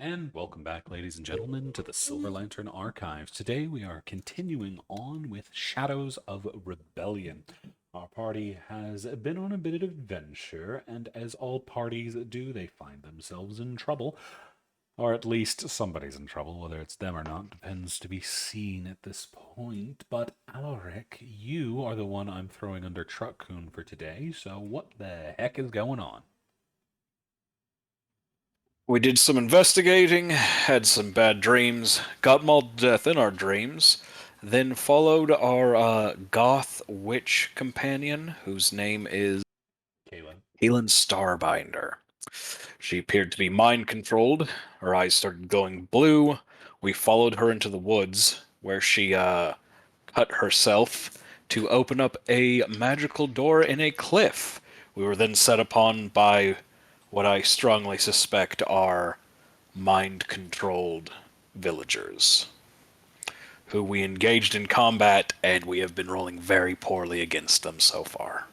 And welcome back, ladies and gentlemen, to the Silver Lantern Archives. Today we are continuing on with Shadows of Rebellion. Our party has been on a bit of adventure, and as all parties do, they find themselves in trouble. Or at least somebody's in trouble, whether it's them or not, depends to be seen at this point. But Alaric, you are the one I'm throwing under Truckcoon for today, so what the heck is going on? We did some investigating, had some bad dreams, got mauled to death in our dreams, then followed our goth witch companion, whose name is Kaylin. Helen Starbinder. She appeared to be mind controlled. Her eyes started going blue. We followed her into the woods, where she cut herself to open up a magical door in a cliff. We were then set upon by what I strongly suspect are mind controlled villagers, who we engaged in combat, and we have been rolling very poorly against them so far.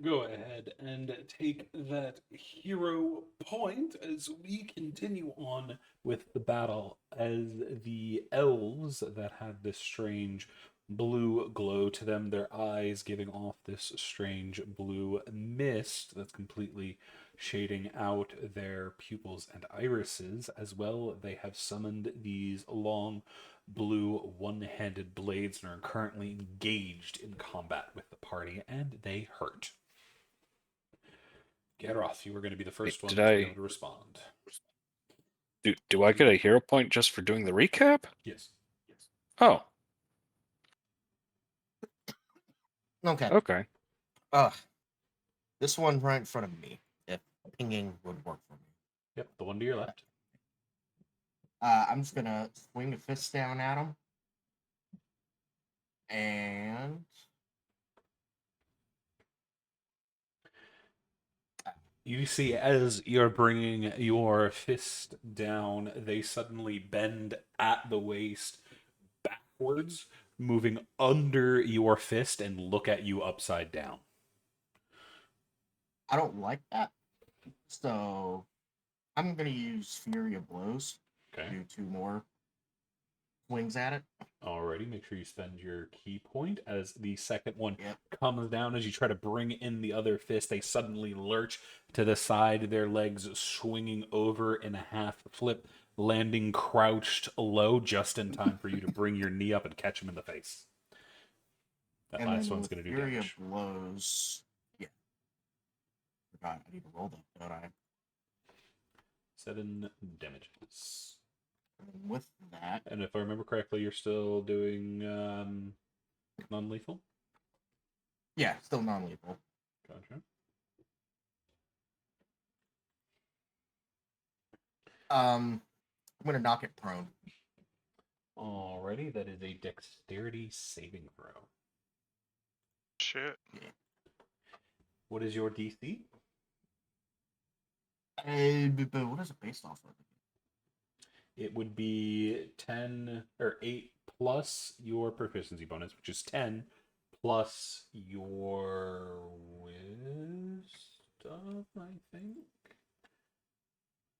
Go ahead and take that hero point as we continue on with the battle as the elves that had this strange blue glow to them, their eyes giving off this strange blue mist that's completely shading out their pupils and irises. As well, they have summoned these long blue one-handed blades and are currently engaged in combat with the party, and they hurt. Garoth, you were going to be the Wait, first one did to be able I to respond. do I get a hero point just for doing the recap? Yes. Oh, Okay. okay. Uh, this one right in front of me. If pinging would work for me. Yep, the one to your left. I'm just gonna swing a fist down at him. And You see, as you're bringing your fist down, they suddenly bend at the waist backwards, moving under your fist and look at you upside down. I don't like that. So I'm gonna use Fury of Blows. Okay. Do two more swings at it. Alrighty, make sure you spend your key point as the second one Yep. comes down. As you try to bring in the other fist, they suddenly lurch to the side, their legs swinging over in a half flip, landing crouched low just in time for you to bring your knee up and catch him in the face. That And last then one's with going to do Fury damage. of Blows. Yeah. Forgot. I need to roll that, don't I? 7 damages. And with that. And if I remember correctly, you're still doing non-lethal? Yeah, still non-lethal. Gotcha. I'm gonna knock it prone. Alrighty, that is a dexterity saving throw. Shit. What is your DC? But what is it based off of? It would be 10 or 8 plus your proficiency bonus, which is 10 plus your wisdom, I think.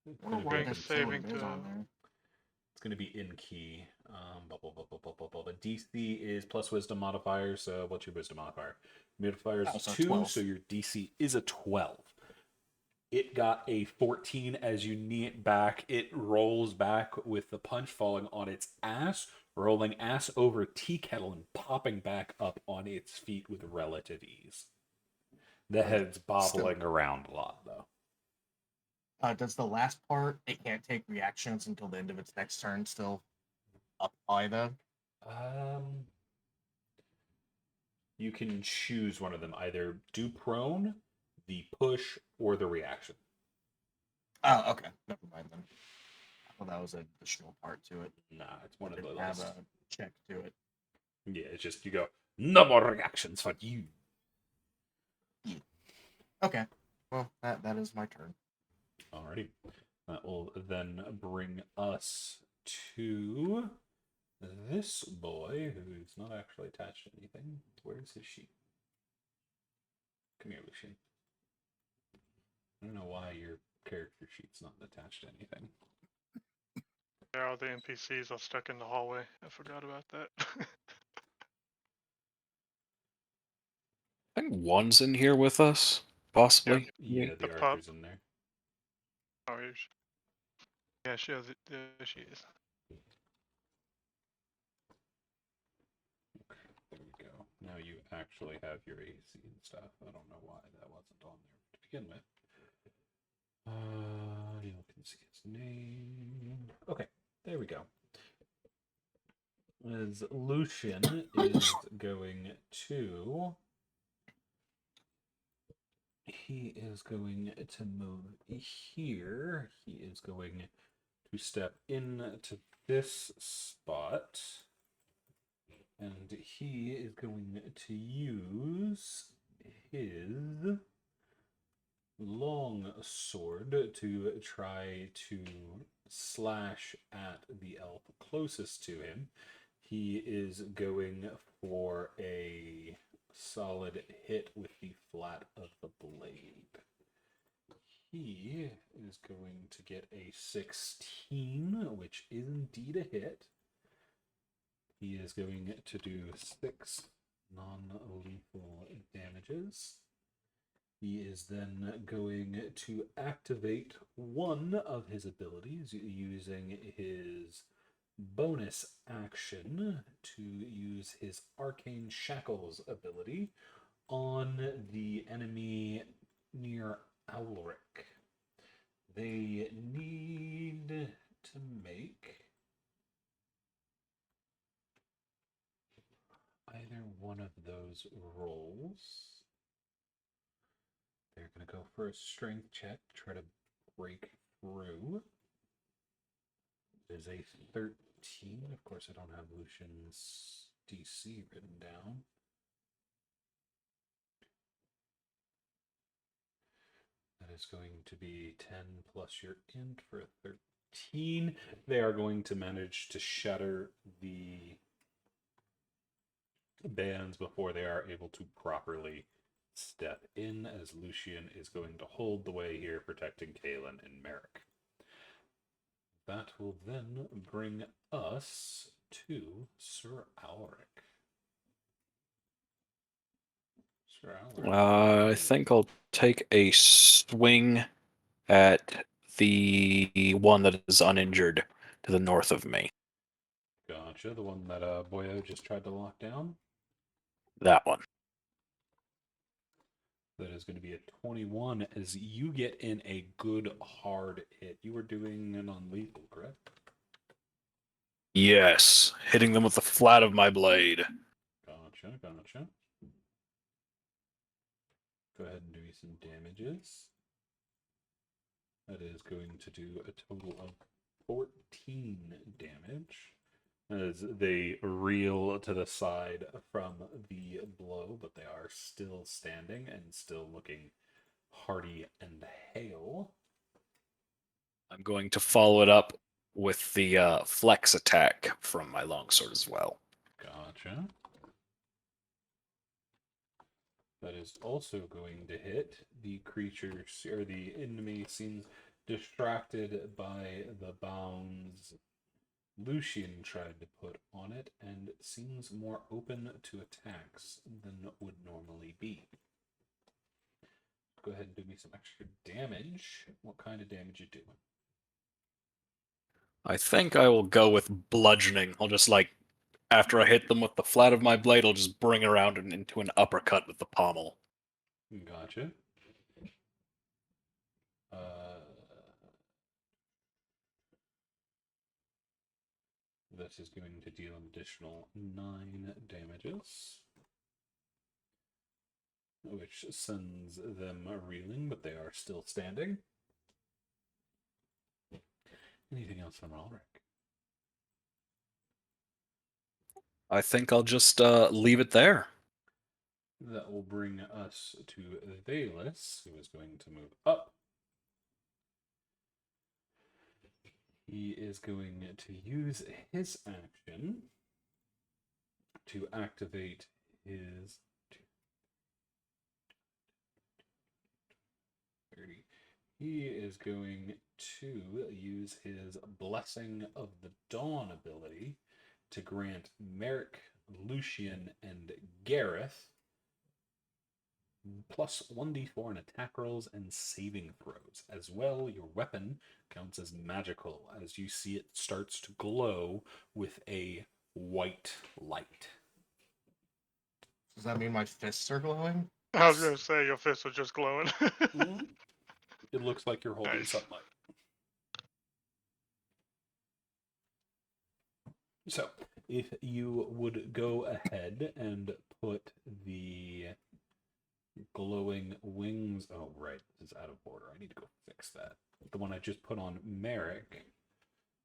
I wonder why it Make a doesn't say what saving it is throw. on there. It's going to be in key. The DC is plus wisdom modifier. So what's your wisdom modifier? Modifier is so 2, 12. so your DC is a 12. It got a 14 as you knee it back. It rolls back with the punch falling on its ass, rolling ass over tea kettle and popping back up on its feet with relative ease. The head's bobbling around a lot, though. Does the last part, it can't take reactions until the end of its next turn, still apply though? You can choose one of them, either do prone, the push, or the reaction. Oh, okay. Never mind then. Well, that was an additional part to it. Nah, it's one of Didn't those. have a check to it. Yeah, it's just you go, no more reactions for you. Okay. Well, that is my turn. Alrighty. That will then bring us to this boy who's not actually attached to anything. Where's his sheep? Come here, Lucian. I don't know why your character sheet's not attached to anything. There are the NPCs are stuck in the hallway. I forgot about that. I think one's in here with us, possibly. Yeah, The the pup. archer's in there. Oh, yeah, she has it. There she is. There we go. Now you actually have your AC and stuff. I don't know why that wasn't on there to begin with. You can see his name. Okay, there we go. As Lucian is going to... He is going to move here. He is going to step into this spot. And he is going to use his long sword to try to slash at the elf closest to him. He is going for a solid hit with the flat of the blade. He is going to get a 16, which is indeed a hit. He is going to do 6 non-lethal damages. He is then going to activate one of his abilities using his bonus action to use his Arcane Shackles ability on the enemy near Alric. They need to make either one of those rolls. They're going to go for a strength check to try to break through. There's a 13. Of course, I don't have Lucian's DC written down. That is going to be 10 plus your int for a 13. They are going to manage to shatter the bands before they are able to properly step in, as Lucian is going to hold the way here, protecting Kaelin and Merrick. That will then bring us to Sir Alric. Sir Alric. I think I'll take a swing at the one that is uninjured to the north of me. Gotcha. The one that Boyo just tried to lock down. That one. That is going to be a 21 as you get in a good hard hit. You were doing an non-lethal, correct? Yes, hitting them with the flat of my blade. Gotcha. Go ahead and do me some damages. That is going to do a total of 14 damage as they reel to the side from the blow, but they are still standing and still looking hearty and hale. I'm going to follow it up with the flex attack from my longsword as well. Gotcha. That is also going to hit. The creature, or the enemy, seems distracted by the bounds Lucian tried to put on it and seems more open to attacks than would normally be. Go ahead and do me some extra damage. What kind of damage you doing? I think I will go with bludgeoning. I'll just, after I hit them with the flat of my blade, I'll just bring around and into an uppercut with the pommel. Gotcha. This is going to deal an additional 9 damages, which sends them reeling, but they are still standing. Anything else from Ulrich? I think I'll just leave it there. That will bring us to Vael'Thalor, who is going to move up. He is going to use his action to activate his 30. He is going to use his Blessing of the Dawn ability to grant Merrick, Lucian, and Gareth plus 1d4 in attack rolls and saving throws. As well, your weapon counts as magical as you see it starts to glow with a white light. Does that mean my fists are glowing? I was gonna say your fists are just glowing. It looks like you're holding Nice. sunlight. So, if you would go ahead and put the glowing wings. Oh, right. This is out of order. I need to go fix that. The one I just put on Merrick,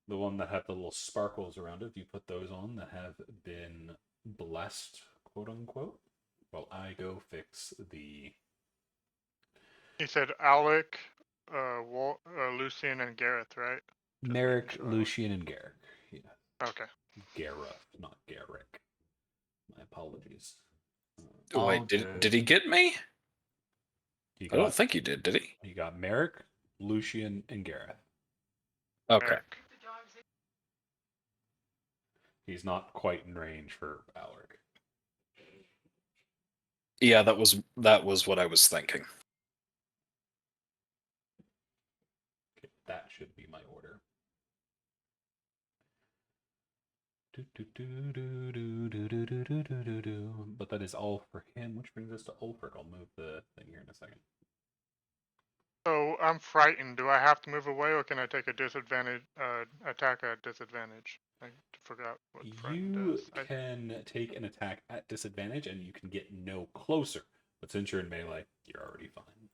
the one that had the little sparkles around it, if you put those on that have been blessed, quote unquote, well, I go fix the. You said Alec, Lucian, and Gareth, right? Just Merrick, making sure. Lucian, and Garrick. Yeah. Okay. Gareth, not Garrick. My apologies. Wait, did he get me? You I don't got, think he did he? you got Merrick, Lucian, and Gareth. Okay. Eric. He's not quite in range for Alaric. Yeah, that was what I was thinking. Okay, that should be my order. But that is all for him, which brings us to Ulfric. I'll move the thing here in a second. So I'm frightened. Do I have to move away, or can I take a disadvantage? Attack at disadvantage. I forgot what frightened You does. can take an attack at disadvantage, and you can get no closer. But since you're in melee, you're already fine.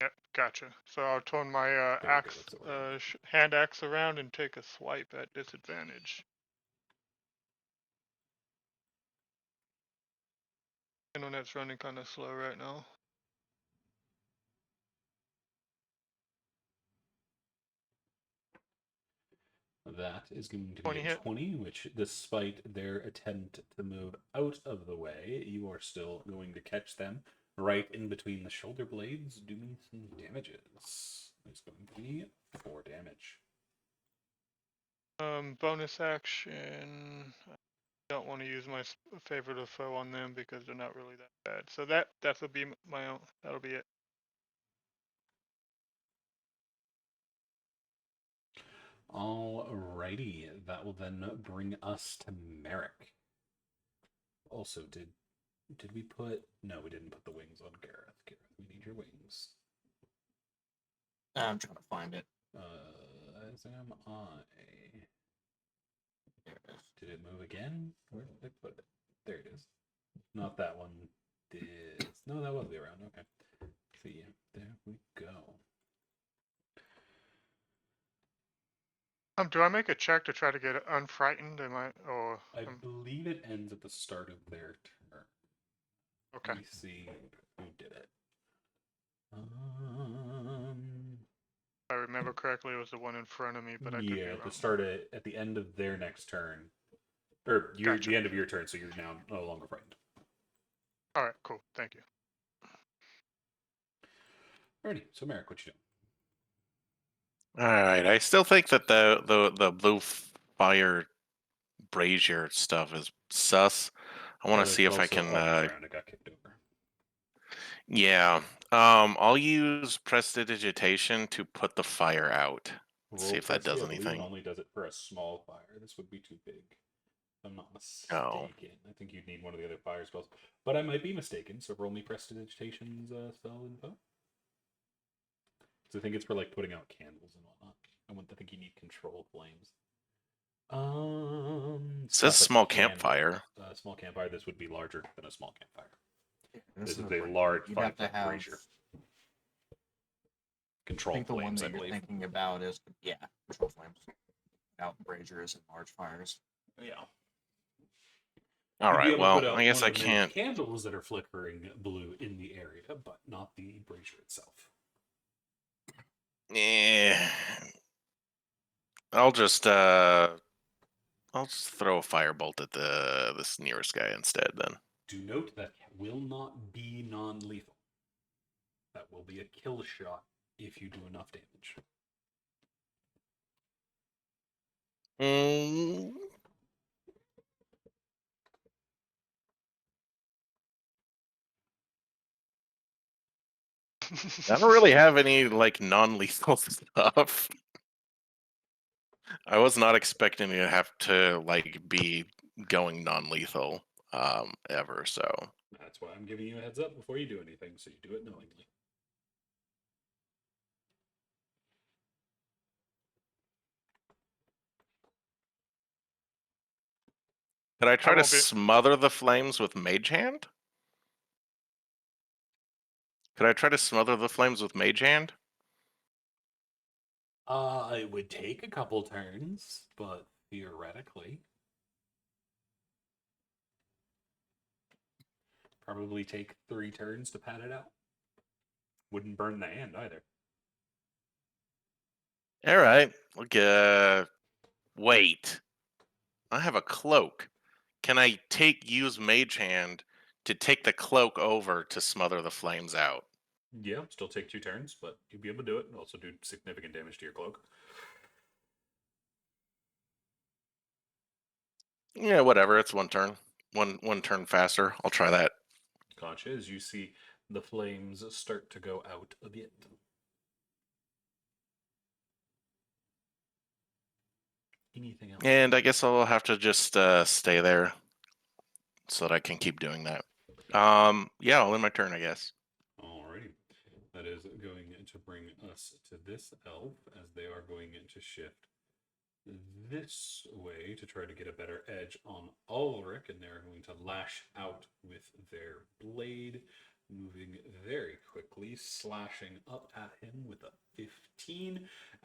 Yep, gotcha. So I'll turn my There we go, axe, that's the order. hand axe around and take a swipe at disadvantage. Internet's running kind of slow right now. That is going to be 20 a hit. 20, which, despite their attempt to move out of the way, you are still going to catch them right in between the shoulder blades, doing some damages. It's going to be 4 damage. Bonus action. I don't want to use my favorite of foe on them because they're not really that bad. So that'll be my own. That'll be it. Alrighty, that will then bring us to Merrick. Also, did we put? No, we didn't put the wings on Gareth. Gareth, we need your wings. I'm trying to find it. As am I. There it is. Did it move again? Where did they put it? There it is. Not that one. This. No, that was the around. Okay. See, there we go. Do I make a check to try to get unfrightened? I believe it ends at the start of their turn. Okay. Let me see who did it. If I remember correctly, it was the one in front of me, but I could be Yeah, wrong. at the end of their next turn, or Gotcha. the end of your turn, so you're now no longer frightened. All right, cool. Thank you. Alrighty, so Merrick, what you doing? All right, I still think that the blue fire brazier stuff is sus. I want to see if I can. Around, it got kicked over. Yeah. I'll use prestidigitation to put the fire out. See if that does I believe it anything. only does it for a small fire. This would be too big. If I'm not mistaken. Oh. I think you'd need one of the other fire spells, but I might be mistaken. So roll me prestidigitation's spell info. So I think it's for like putting out candles and whatnot. I think you need control flames. It says small campfire. Small campfire. This would be larger than a small campfire. This This is a brazier. large You'd have to 5-foot have. brazier. I Control think the one flames, I that you're believe. thinking about is control flames. Out braziers and large fires. Yeah. All You'd be right. able to Well, put out I guess one I of those can't. candles that are flickering blue in the area, but not the brazier itself. I'll just throw a firebolt at this nearest guy instead. Then. Do note that will not be non-lethal. That will be a kill shot if you do enough damage. Mm, I don't really have any like non-lethal stuff. I was not expecting to have to like be going non-lethal ever, so That's why I'm giving you a heads up before you do anything, so you do it knowingly. could I try to won't be- smother the flames with Mage Hand? Could I try to smother the flames with Mage Hand? It would take a couple turns, but theoretically. Probably take 3 turns to pat it out. Wouldn't burn the hand either. All right. Okay. Wait. I have a cloak. Can I use Mage Hand to take the cloak over to smother the flames out? Yeah, still take 2 turns, but you'll be able to do it and also do significant damage to your cloak. Yeah, whatever. It's one turn. One turn faster. I'll try that. Gotcha, as you see the flames start to go out a bit. Anything else? And I guess I'll have to just stay there so that I can keep doing that. Yeah, I'll end my turn, I guess. Alrighty. That is going to bring us to this elf, as they are going to shift this way to try to get a better edge on Ulrich, and they're going to lash out with their blade, moving very quickly, slashing up at him with a 15.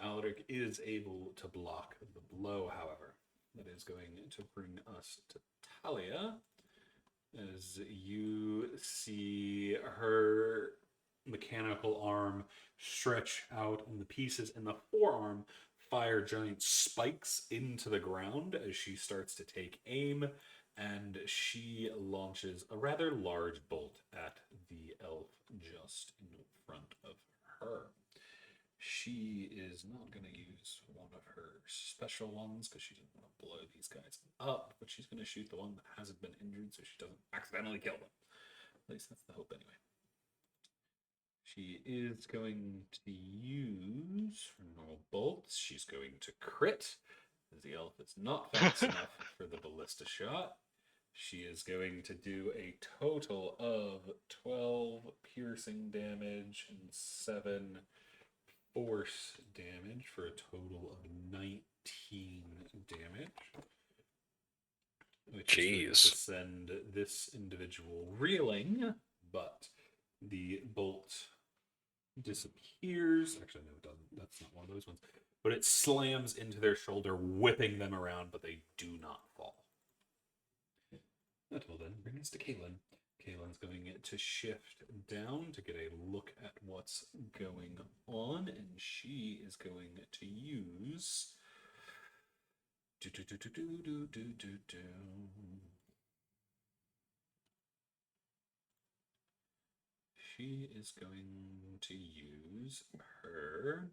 Ulrich is able to block the blow, however. That is going to bring us to Talia, as you see her mechanical arm stretch out, and the pieces in the forearm fire giant spikes into the ground as she starts to take aim, and she launches a rather large bolt at the elf just in front of her. She is not going to use one of her special ones because she doesn't want to blow these guys up, but she's going to shoot the one that hasn't been injured so she doesn't accidentally kill them. At least that's the hope, anyway. She is going to use her normal bolts. She's going to crit, as the elf is not fast enough for the ballista shot. She is going to do a total of 12 piercing damage and 7 force damage for a total of 19 damage. Which is going Jeez. to send this individual reeling, but the bolt disappears. Actually, no, it doesn't. That's not one of those ones. But it slams into their shoulder, whipping them around, but they do not fall. That will then bring us to Kaylin. Kaylin's going to shift down to get a look at what's going on, and she is going to use. She is going to use her.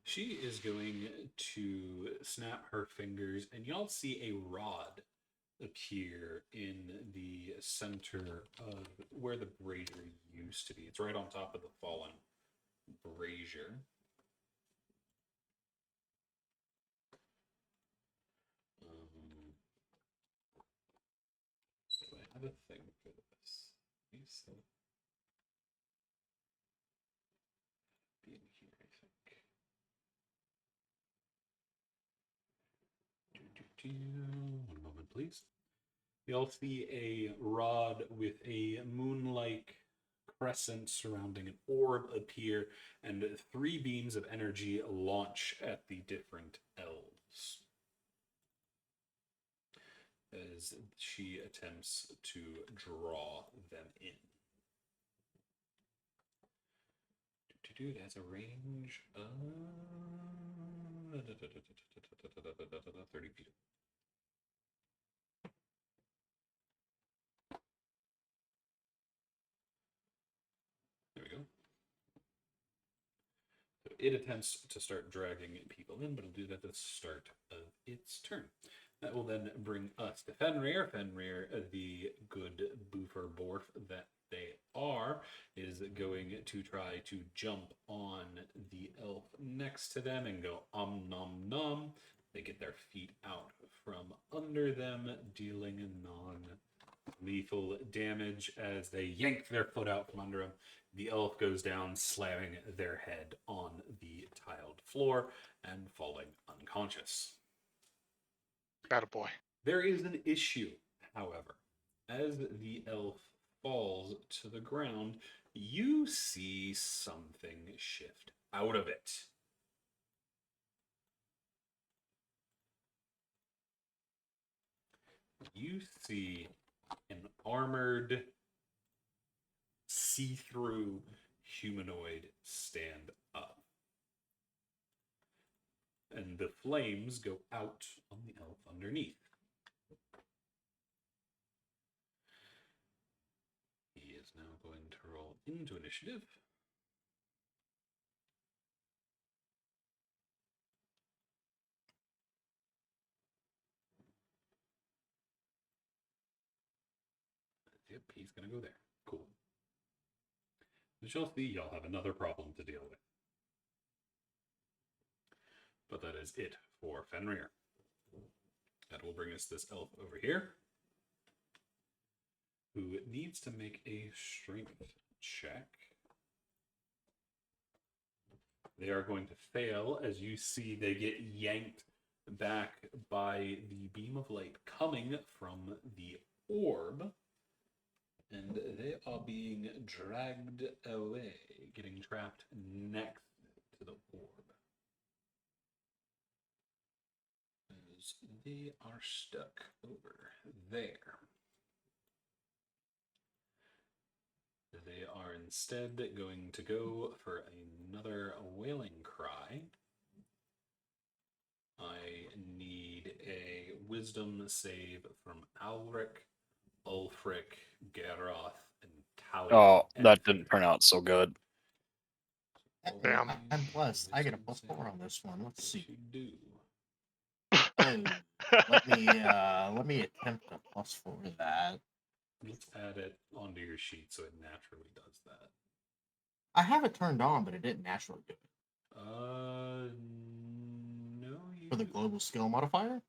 She is going to snap her fingers, and y'all see a rod appear in the center of where the brazier used to be. It's right on top of the fallen brazier. Do I have a thing for this? These things be in here, I think. One moment, please. You'll see a rod with a moon-like crescent surrounding an orb appear, and 3 beams of energy launch at the different elves as she attempts to draw them in. It has a range of 30 feet. There we go. So it attempts to start dragging people in, but it'll do that at the start of its turn. That will then bring us to Fenrir. Fenrir, the good boofer borf that they are, is going to try to jump on the elf next to them and go nom nom. They get their feet out from under them, dealing non-lethal damage as they yank their foot out from under them. The elf goes down, slamming their head on the tiled floor and falling unconscious. Attaboy. There is an issue, however. As the elf falls to the ground, you see something shift out of it. You see an armored, see-through humanoid stand up. And the flames go out on the elf underneath. He is now going to roll into initiative. Yep, he's going to go there. Cool. As you'll see, y'all have another problem to deal with. But that is it for Fenrir. That will bring us this elf over here, who needs to make a strength check. They are going to fail. As you see, they get yanked back by the beam of light coming from the orb, and they are being dragged away, getting trapped next to the orb. As they are stuck over there. They are instead going to go for another wailing cry. I need a wisdom save from Alric, Ulfric, Garoth, and Talia. Oh, that didn't turn out so good. Damn. I'm blessed. I get a +4 on this one. Let's see. Do. Oh, let me attempt a +4 to that. Let's add it onto your sheet so it naturally does that. I have it turned on, but it didn't naturally do it. No. For the global skill modifier?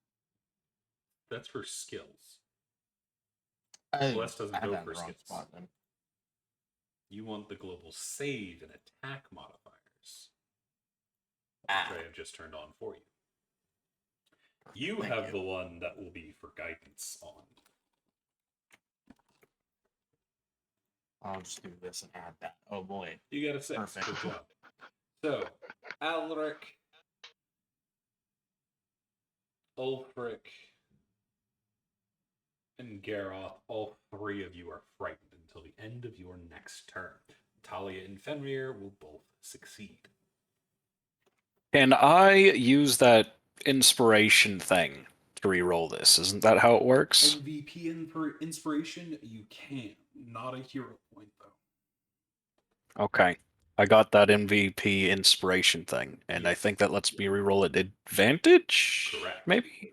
That's for skills. Oh, Bless doesn't I have go that in for the wrong skills. spot then. You want the global save and attack modifiers, Ah, which I have just turned on for you. You thank have you. the one that will be for guidance on. I'll just do this and add that. Oh boy. You got a 6. Perfect. Good job. So, Alric, Ulfric, and Garoth, all three of you are frightened until the end of your next turn. Talia and Fenrir will both succeed. Can I use that inspiration thing to re-roll this? Isn't that how it works? MVP and for inspiration, you can. Not a hero point, though. Okay. I got that MVP inspiration thing, and I Yes. think that lets me re-roll at advantage? Correct. Maybe?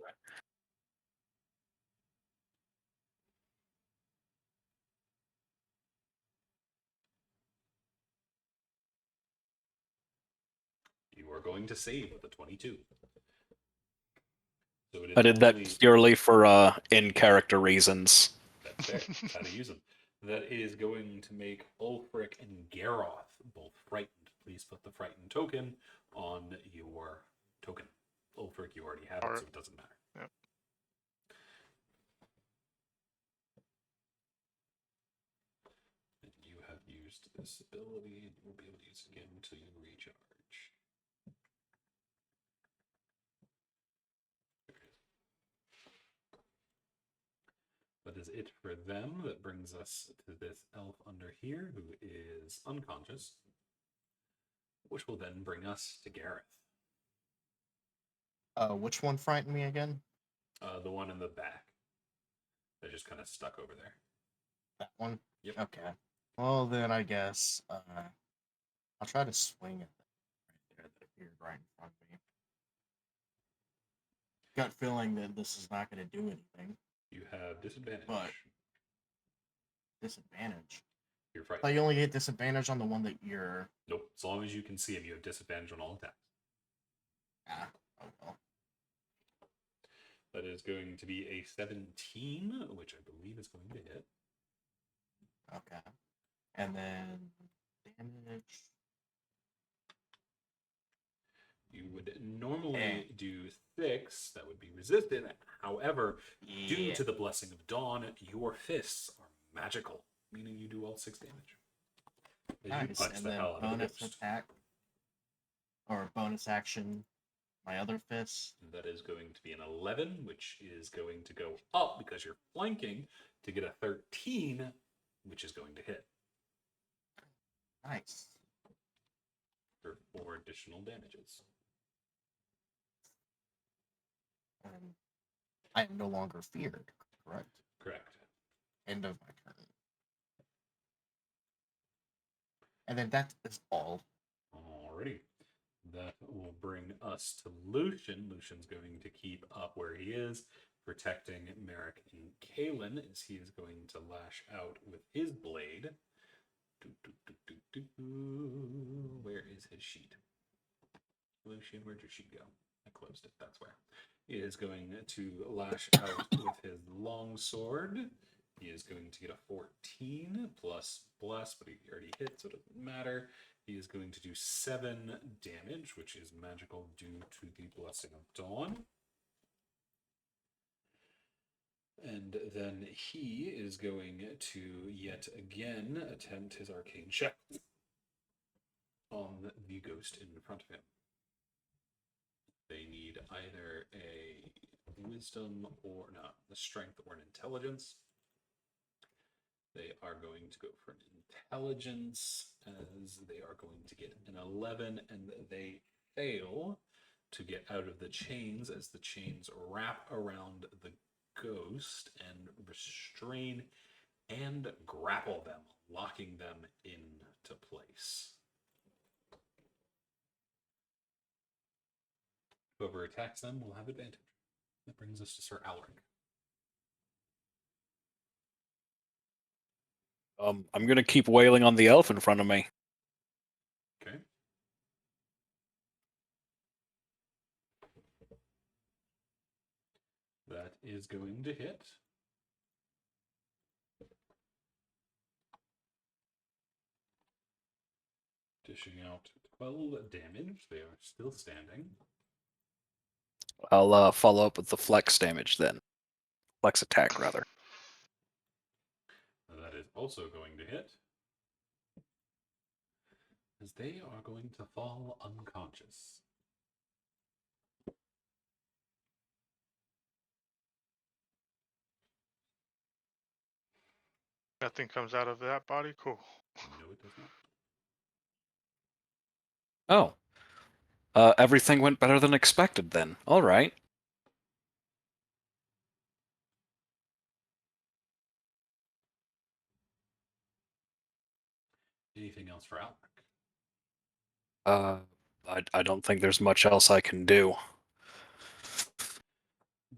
You are going to save with a 22. So it is I did that only... purely for in-character reasons. That's fair. That's how to use them. That is going to make Ulfric and Garoth both frightened. Please put the frightened token on your token. Ulfric, you already have it, so it doesn't matter. Yep. And you have used this ability, and you will be able to use it again until you recharge. That is it for them. That brings us to this elf under here who is unconscious. which will then bring us to Gareth. Which one frightened me again? The one in the back. They're just kind of stuck over there. That one? Yep. Okay. Well, then I guess I'll try to swing at that right there that appeared right in front of me. Gut feeling that this is not going to do anything. You have disadvantage. But- Disadvantage. You're I frightened. thought you only get disadvantage on the one that you're. Nope. As long as you can see him, you have disadvantage on all attacks. Ah, oh well. That is going to be a 17, which I believe is going to hit. Okay. And then damage. You would normally Eh. do 6. That would be resistant. However, due Yeah. to the Blessing of Dawn, your fists are magical, meaning you do all 6 damage. As you Nice. punch And the then hell out of the bonus ghost. attack or bonus action. My other fist. That is going to be an 11, which is going to go up because you're flanking to get a 13, which is going to hit Nice. for 4 additional damages. I am no longer feared. Correct. Correct. End of my turn. And then that is all. Alrighty. That will bring us to Lucian. Lucian's going to keep up where he is, protecting Merrick and Kalen as he is going to lash out with his blade. Where is his sheet? Lucian, where'd your sheet go? I closed it. That's where. He is going to lash out with his long sword. He is going to get a 14 plus bless, but he already hit, so it doesn't matter. He is going to do 7 damage, which is magical due to the Blessing of Dawn. And then he is going to yet again attempt his arcane check on the ghost in front of him. They need either a wisdom or not, a strength or an intelligence. They are going to go for an intelligence as they are going to get an 11, and they fail to get out of the chains as the chains wrap around the ghost and restrain and grapple them, locking them into place. Whoever attacks them will have advantage. That brings us to Sir Alric. I'm gonna keep wailing on the elf in front of me. Okay. That is going to hit. Dishing out 12 damage. They are still standing. I'll follow up with the flex damage then. Flex attack, rather. That is also going to hit. As they are going to fall unconscious. Nothing comes out of that body. Cool. No, it does not. Oh. Everything went better than expected then. All right. Anything else for Alric? I don't think there's much else I can do.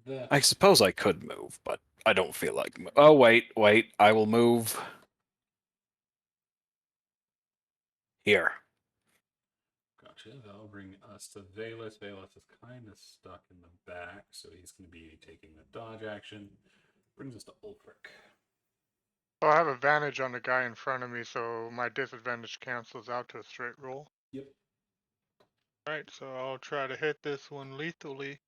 That I suppose I could move, but I don't feel like. Oh wait. I will move here. Gotcha. That'll bring us to Valus. Valus is kind of stuck in the back, so he's going to be taking the dodge action. Brings us to Ulfric. So I have advantage on the guy in front of me, so my disadvantage cancels out to a straight roll. Yep. Right, so I'll try to hit this one lethally.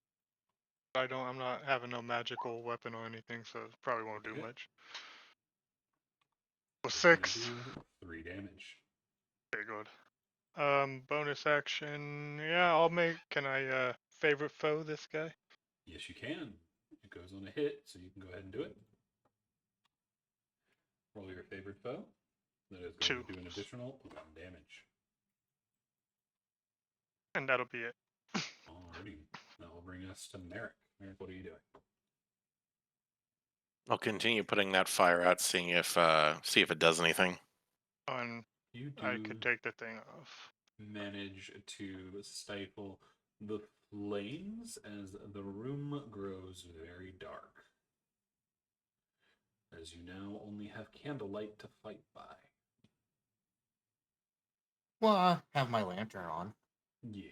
I'm not having no magical weapon or anything, so it probably won't do Okay. much. So It's gonna 6. do 3 damage. Okay, good. Bonus action. Yeah, I'll make. Can I favorite foe this guy? Yes, you can. It goes on a hit, so you can go ahead and do it. Roll your favorite foe. That is going 2. to do an additional 1 damage. And that'll be it. Alrighty. That will bring us to Merrick. Merrick, what are you doing? I'll continue putting that fire out, seeing if it does anything. And You do I could take the thing off. manage to stifle the flames as the room grows very dark. As you now only have candlelight to fight by. Well, I have my lantern on. Yeah.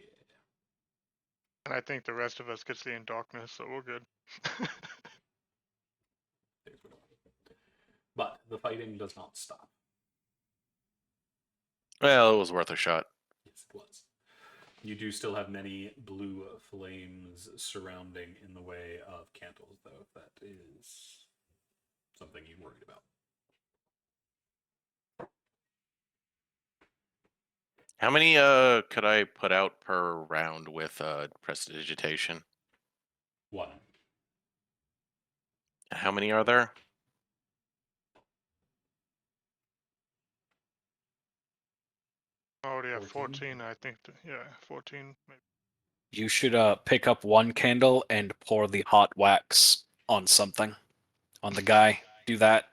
And I think the rest of us could see in darkness, so we're good. But the fighting does not stop. Well, it was worth a shot. Yes, it was. You do still have many blue flames surrounding in the way of candles, though, if that is something you're worried about. How many could I put out per round with prestidigitation? 1. And how many are there? I already have 14? 14, I think. Yeah, 14. Maybe. You should pick up one candle and pour the hot wax on something. On the guy. Do that.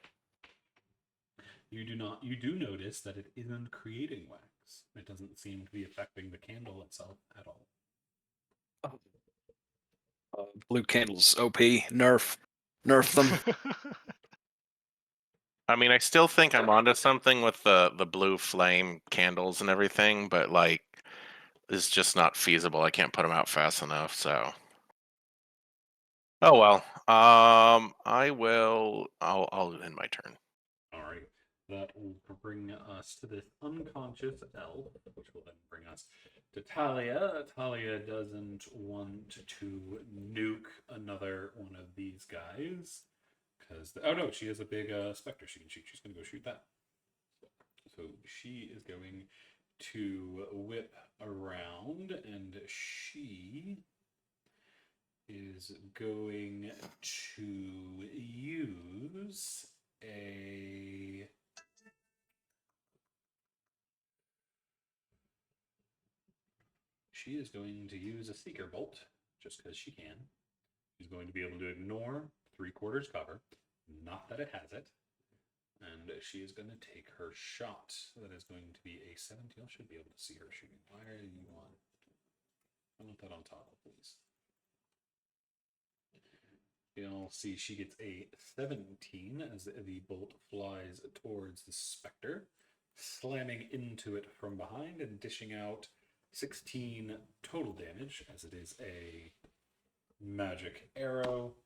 You do notice that it isn't creating wax. It doesn't seem to be affecting the candle itself at all. Blue candles, OP, nerf them. I mean, I still think I'm onto something with the blue flame candles and everything, but like, it's just not feasible. I can't put them out fast enough. So, oh well. I'll end my turn. All right. That will bring us to this unconscious elf, which will then bring us to Talia. Talia doesn't want to nuke another one of these guys. Because, oh no, she has a big specter she can shoot. She's going to go shoot that. So she is going to whip around, and she is going to use a... She is going to use a Seeker Bolt, just because she can. She's going to be able to ignore 3/4 cover, not that it has it. And she is going to take her shot. That is going to be a 17. I should be able to see her shooting. Why are you on? I want that on top, please. You'll see she gets a 17 as the bolt flies towards the specter, slamming into it from behind and dishing out 16 total damage, as it is a magic arrow,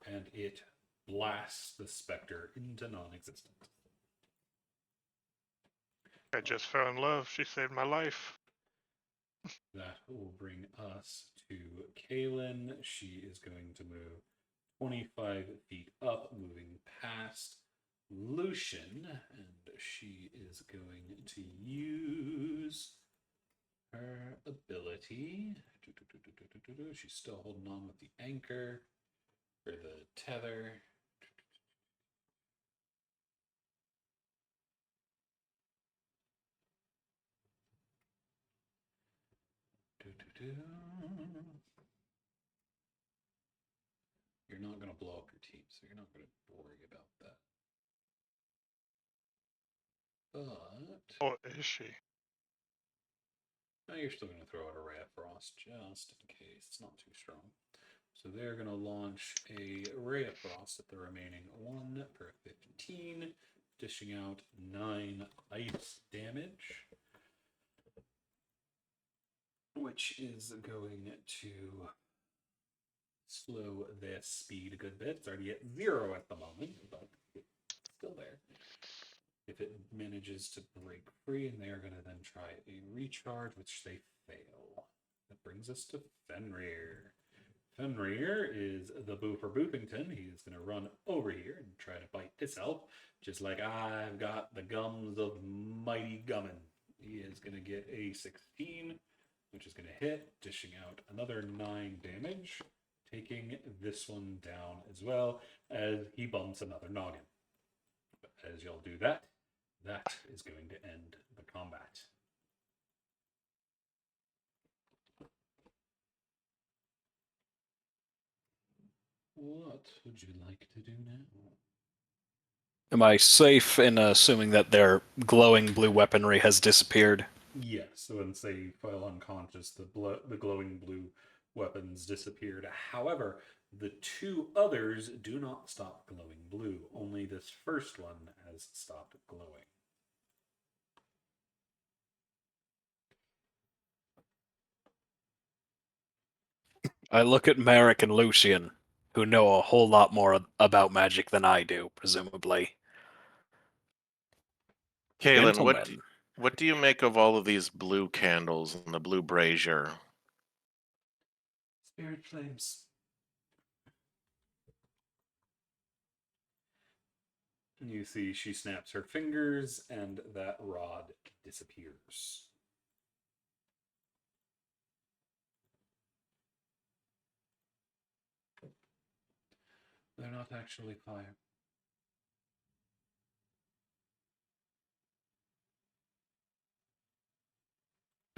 and it blasts the specter into non-existence. I just fell in love. She saved my life. That will bring us to Kaylin. She is going to move 25 feet up, moving past Lucian, and she is going to use her ability. She's still holding on with the anchor or the tether. You're not going to blow up your team, so you're not going to worry about that. But Oh, is she? now you're still going to throw out a Ray of Frost just in case it's not too strong. So they're going to launch a Ray of Frost at the remaining 1 per 15, dishing out 9 ice damage, which is going to slow their speed a good bit. It's already at 0 at the moment, but it's still there. If it manages to break free, and they are going to then try a recharge, which they fail. That brings us to Fenrir. Fenrir is the boo for Boopington. He's going to run over here and try to bite this elf, just like I've got the gums of mighty Gummin. He is going to get a 16, which is going to hit, dishing out another 9 damage, taking this one down as well as he bumps another noggin. But as y'all do that, that is going to end the combat. What would you like to do now? Am I safe in assuming that their glowing blue weaponry has disappeared? Yes, so once they fell unconscious, the glowing blue weapons disappeared. However, the two others do not stop glowing blue. Only this first one has stopped glowing. I look at Merrick and Lucian, who know a whole lot more about magic than I do, presumably. Kaylin, Gentlemen, what do you make of all of these blue candles and the blue brazier? Spirit flames. You see, she snaps her fingers, and that rod disappears. They're not actually fire.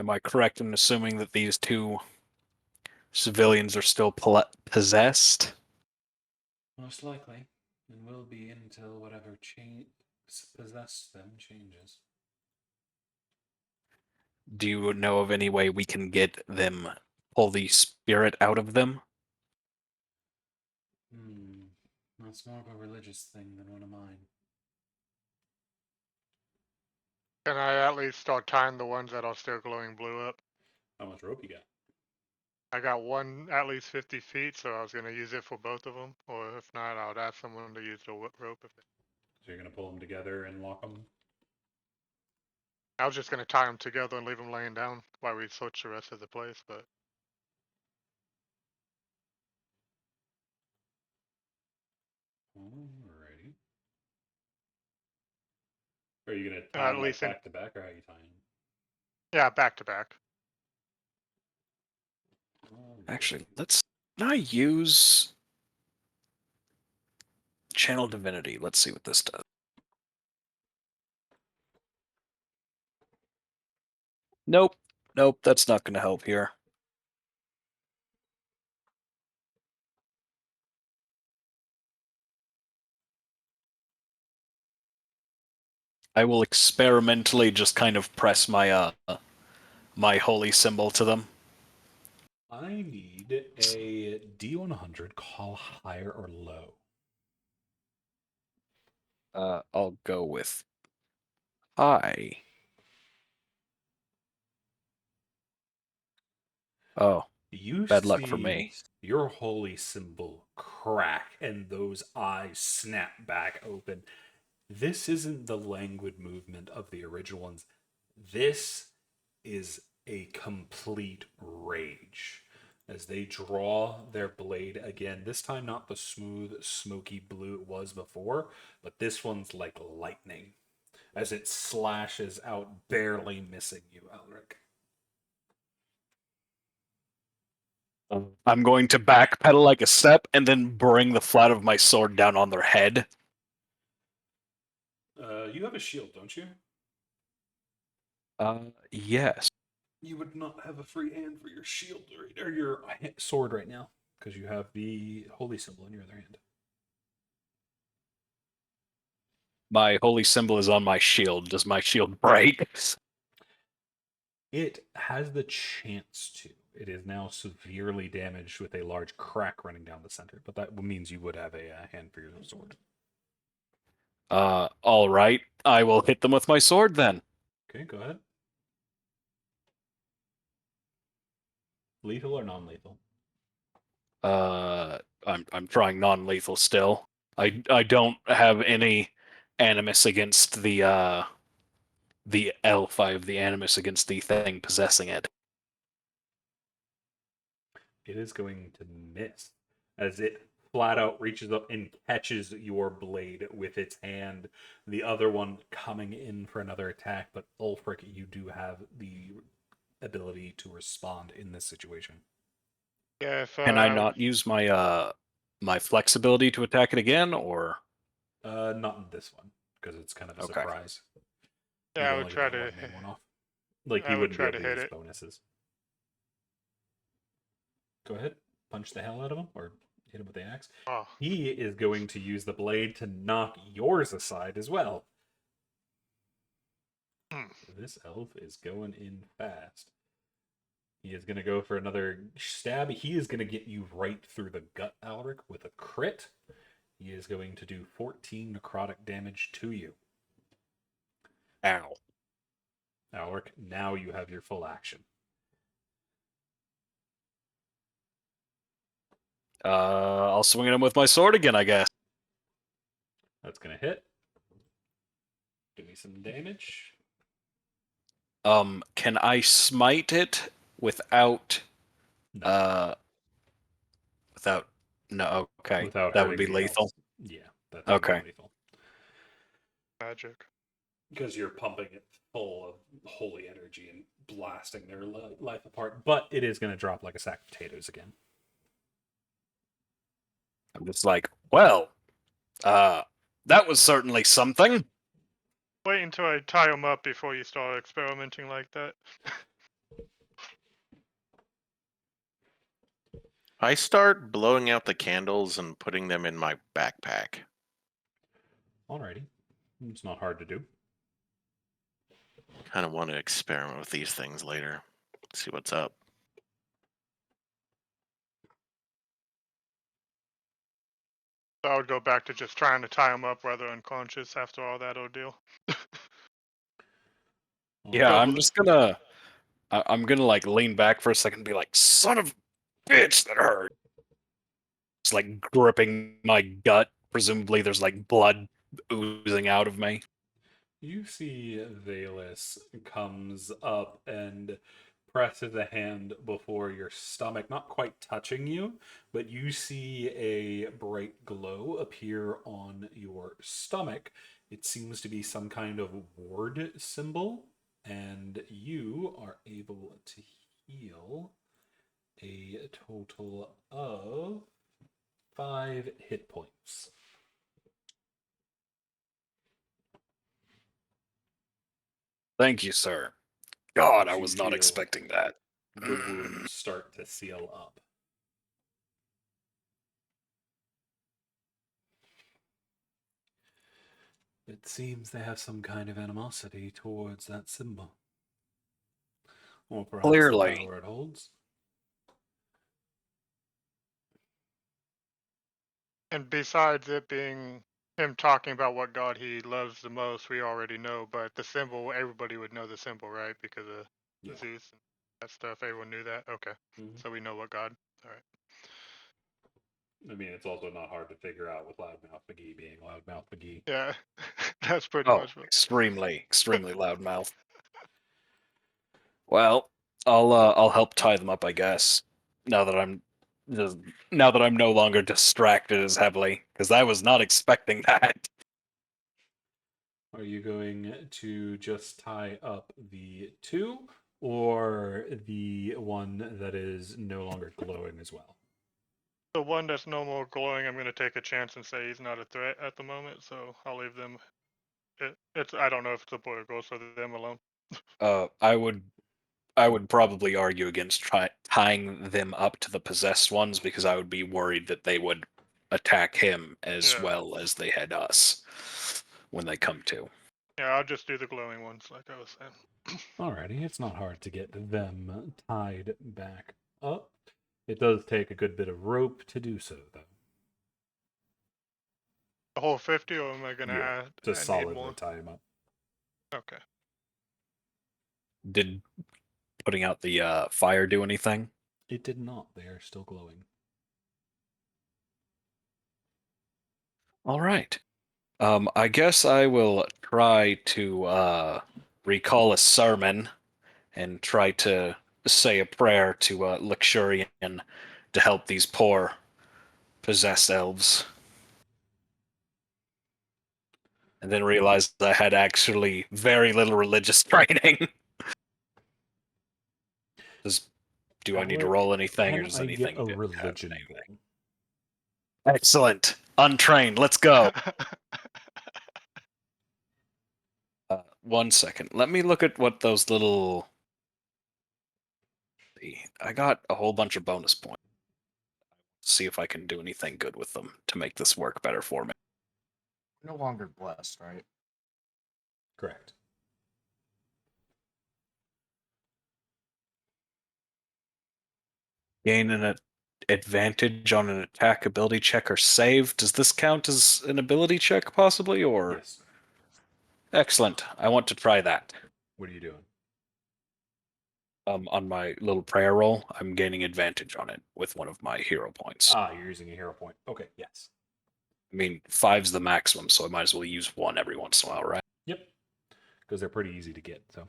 am I correct in assuming that these two civilians are still possessed? Most likely, and will be until whatever possessed them changes. Do you know of any way we can get them, pull the spirit out of them? That's more of a religious thing than one of mine. Can I at least start tying the ones that are still glowing blue up? How much rope you got? I got one at least 50 feet, so I was going to use it for both of them. Or if not, I would ask someone to use the rope. So you're gonna pull them together and lock them? I was just going to tie them together and leave them laying down while we search the rest of the place, but Alrighty. Are you gonna tie at them like least in, back to back, or how are you tying yeah, back to back. them? Actually, can I use Channel Divinity? Let's see what this does. Nope. Nope, that's not going to help here. I will experimentally just kind of press my my holy symbol to them. I need a D100, call higher or low. I'll go with high. Oh, You bad luck for see me. your holy symbol crack and those eyes snap back open. This isn't the languid movement of the original ones. This is a complete rage as they draw their blade again. This time, not the smooth, smoky blue it was before, but this one's like lightning as it slashes out, barely missing you, Elric. I'm going to backpedal like a step and then bring the flat of my sword down on their head. You have a shield, don't you? Yes. You would not have a free hand for your shield or your sword right now because you have the holy symbol in your other hand. My holy symbol is on my shield. Does my shield break? It has the chance to. It is now severely damaged with a large crack running down the center, but that means you would have a hand for your sword. All right. I will hit them with my sword then. Okay, go ahead. Lethal or non-lethal? I'm trying non-lethal still. I don't have any animus against the elf. I have the animus against the thing possessing it. It is going to miss as it flat out reaches up and catches your blade with its hand. The other one coming in for another attack, but Ulfric, you do have the ability to respond in this situation. Yeah, if Can I not use my my flexibility to attack it again, or Not in this one because it's kind of a okay? surprise. yeah, You'd I only would get try that to one main one off. Like I you would wouldn't be try able to to hit use it. bonuses. Go ahead, punch the hell out of him, or hit him with the axe. Oh, He is going to use the blade to knock yours aside as well. Hmm. This elf is going in fast. He is going to go for another stab. He is going to get you right through the gut, Alric, with a crit. He is going to do 14 necrotic damage to you. Ow. Alric, now you have your full action. I'll swing at him with my sword again, I guess. That's going to hit. Give me some damage. Can I smite it without No. without no, okay. Without That would hurting be the lethal. elves. Yeah, that's Okay. gonna be lethal. magic. Because you're pumping it full of holy energy and blasting their life apart. But it is going to drop like a sack of potatoes again. I'm just like, well, that was certainly something. Wait until I tie them up before you start experimenting like that. I start blowing out the candles and putting them in my backpack. Alrighty. It's not hard to do. Kind of want to experiment with these things later. See what's up. So I would go back to just trying to tie them up rather unconscious after all that ordeal. Yeah, Go I'm for the- just gonna I'm gonna like lean back for a second and be like, son of a bitch, that hurt. It's like gripping my gut. Presumably there's like blood oozing out of me. You see Valus comes up and presses a hand before your stomach, not quite touching you, but you see a bright glow appear on your stomach. It seems to be some kind of ward symbol, and you are able to heal a total of 5 hit points. Thank you, sir. God, I You was not feel expecting that. the wounds start to seal up. It seems they have some kind of animosity towards that symbol. Or perhaps the Clearly. power it holds. And besides it being him talking about what god he loves the most, we already know. But the symbol, everybody would know the symbol, right? Because of Yeah. Zeus and that stuff. Everyone knew that. Okay, Mhm. so we know what god. All right. I mean, it's also not hard to figure out with Loudmouth McGee being Loudmouth McGee. Yeah, that's pretty Oh, much what. extremely loud mouth. Well, I'll help tie them up, I guess. Now that I'm just now that I'm no longer distracted as heavily, because I was not expecting that. Are you going to just tie up the 2 or the one that is no longer glowing as well? The one that's no more glowing, I'm gonna take a chance and say he's not a threat at the moment, so I'll leave them. It's I don't know if it's a boy or girl, so them alone. I would probably argue against tying them up to the possessed ones because I would be worried that they would attack him as Yeah. well as they had us when they come to. Yeah, I'll just do the glowing ones, like I was saying. Alrighty, it's not hard to get them tied back up. It does take a good bit of rope to do so, though. The whole 50, or am I gonna Yeah, add? to I need solidly more. tie them up. Okay. Did putting out the fire do anything? It did not. They are still glowing. All right. I guess I will try to recall a sermon and try to say a prayer to Luxurian to help these poor possessed elves. And then realized I had actually very little religious training. Do I need to Alric, roll anything, or can does I get anything a have religion anything? roll? Excellent. Untrained. Let's go. 1 second. Let me look at what those little. I got a whole bunch of bonus points. see if I can do anything good with them to make this work better for me. No longer blessed, right? Correct. Gain an advantage on an attack, ability check, or save. Does this count as an ability check, possibly, or? Yes. Excellent. I want to try that. What are you doing? On my little prayer roll, I'm gaining advantage on it with one of my hero points. Ah, you're using a hero point. Okay, yes. I mean, 5's the maximum, so I might as well use 1 every once in a while, right? Yep. Because they're pretty easy to get, so.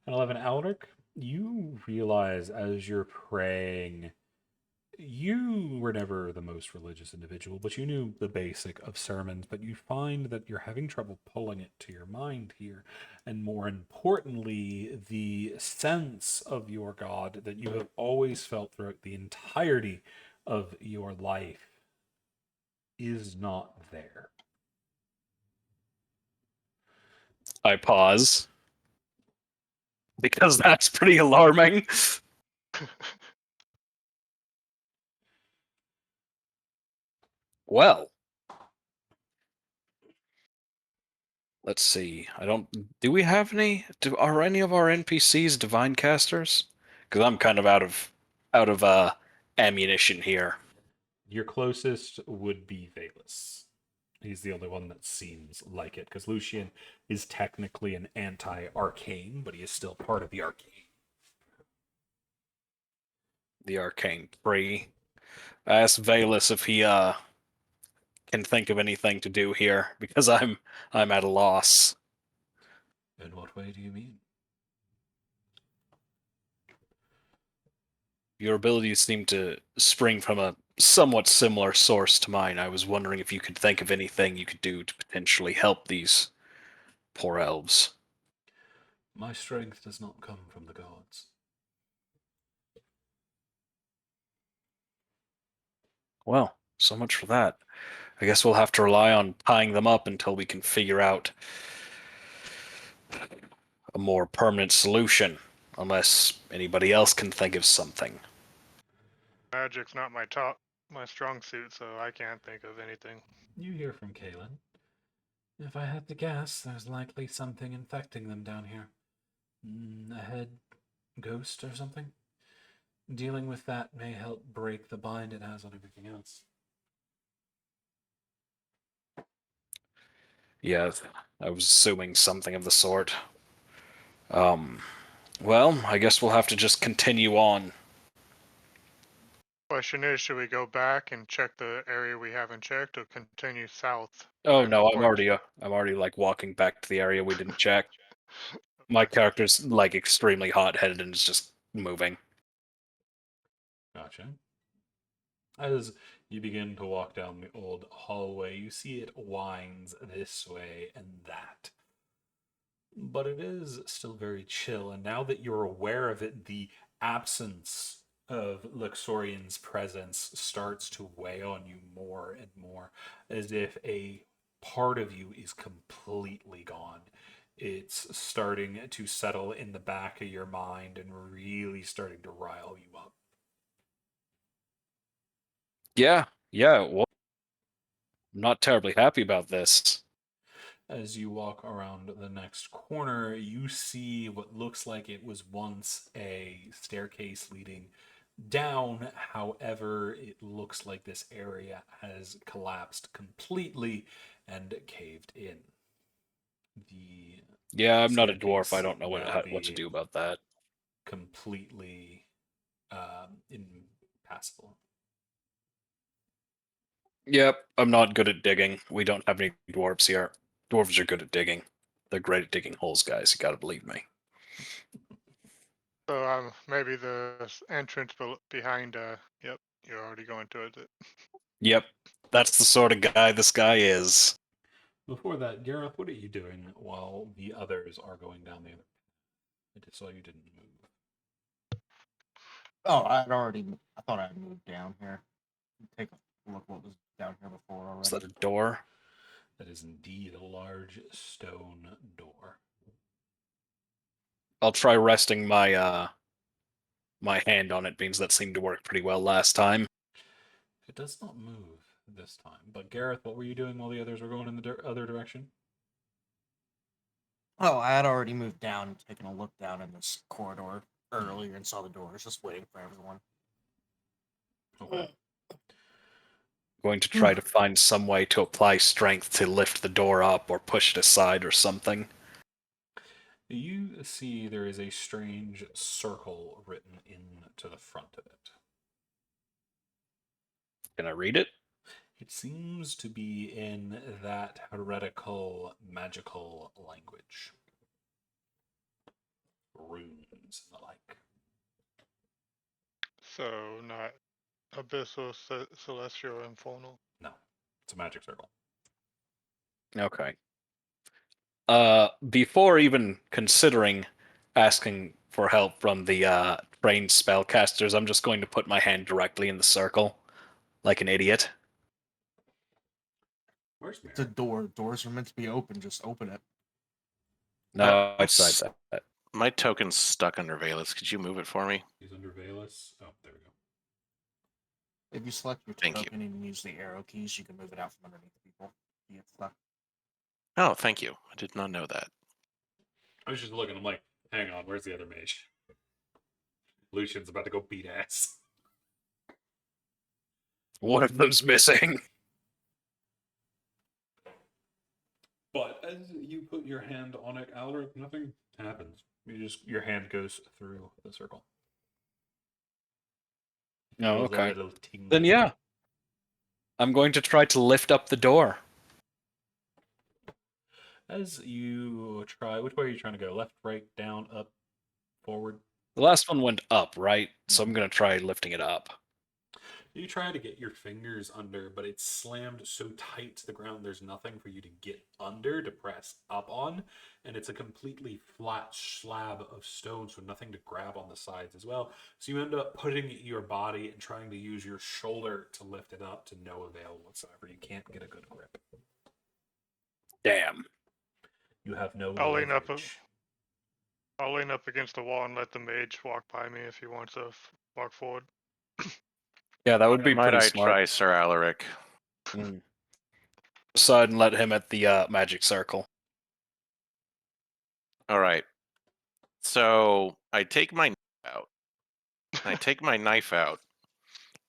And 11, Alaric, you realize as you're praying, you were never the most religious individual, but you knew the basic of sermons, but you find that you're having trouble pulling it to your mind here. And more importantly, the sense of your God that you have always felt throughout the entirety of your life is not there. I pause. Because that's pretty alarming. Well, let's see. Do we have any? Are any of our NPCs divine casters? Because I'm kind of out of ammunition here. Your closest would be Valus. He's the only one that seems like it, because Lucian is technically an anti-arcane, but he is still part of the arcane. The arcane tree. I asked Valus if he can think of anything to do here because I'm at a loss. In what way do you mean? Your abilities seem to spring from a somewhat similar source to mine. I was wondering if you could think of anything you could do to potentially help these poor elves. My strength does not come from the gods. Well, so much for that. I guess we'll have to rely on tying them up until we can figure out a more permanent solution, unless anybody else can think of something. Magic's not my strong suit, so I can't think of anything. You hear from Kalen. If I had to guess, there's likely something infecting them down here. A head ghost or something? Dealing with that may help break the bind it has on everything else. Yeah, I was assuming something of the sort. Well, I guess we'll have to just continue on. Question is, should we go back and check the area we haven't checked, or continue south? Oh And no, I'm point- already like walking back to the area we didn't check. My character's like extremely hot-headed and is just moving. Gotcha. As you begin to walk down the old hallway, you see it winds this way and that. But it is still very chill, and now that you're aware of it, the absence of Luxorian's presence starts to weigh on you more and more, as if a part of you is completely gone. It's starting to settle in the back of your mind and really starting to rile you up. Yeah, well, I'm not terribly happy about this. As you walk around the next corner, you see what looks like it was once a staircase leading down. However, it looks like this area has collapsed completely and caved in. The Yeah, I'm not a dwarf. I staircase don't know now what to be do about that. completely impassable. Yep, I'm not good at digging. We don't have any dwarves here. Dwarves are good at digging. They're great at digging holes, guys. You gotta believe me. So maybe the entrance behind. Yep, you're already going towards it. Yep, that's the sort of guy this guy is. Before that, Gareth, what are you doing while the others are going down the other? I just saw you didn't move. Oh, I thought I had moved down here. Take a look what was down here before already. Is that a door? That is indeed a large stone door. I'll try resting my my hand on it, means that seemed to work pretty well last time. It does not move this time. But Gareth, what were you doing while the others were going in the other direction? Oh, I had already moved down and taken a look down in this corridor earlier and saw the doors, just waiting for everyone. Okay. Going to try to find some way to apply strength to lift the door up or push it aside or something. You see there is a strange circle written into the front of it. Can I read it? It seems to be in that heretical magical language. Runes and the like. So not abyssal, celestial, infernal. No, it's a magic circle. Okay. Before even considering asking for help from the trained spellcasters, I'm just going to put my hand directly in the circle, like an idiot. Where's It's a Mary? door. Doors are meant to be open. Just open it. No, I tried s- that. My token's stuck under Valus. Could you move it for me? He's under Valus. Oh, there we go. If you select your Thank you. token and use the arrow keys, you can move it out from underneath people. You get stuck. Oh, thank you. I did not know that. I was just looking. I'm like, hang on, where's the other mage? Lucian's about to go beat ass. One of them's missing. But as you put your hand on it, Alaric, nothing happens. Your hand goes through the circle. Oh, Feels a okay. little tingly. Then yeah. I'm going to try to lift up the door. As you try, which way are you trying to go? Left, right, down, up, forward? The last one went up, right? So I'm going to try lifting it up. You try to get your fingers under, but it's slammed so tight to the ground, there's nothing for you to get under to press up on. And it's a completely flat slab of stone, so nothing to grab on the sides as well. So you end up putting your body and trying to use your shoulder to lift it up to no avail whatsoever. You can't get a good grip. Damn. You have no I'll lean up. leverage. I'll lean up against the wall and let the mage walk by me if he wants to walk forward. Yeah, that would be Might pretty I smart. try Sir Alaric? Aside and let him at the magic circle. All right. So I take my knife out. I take my knife out,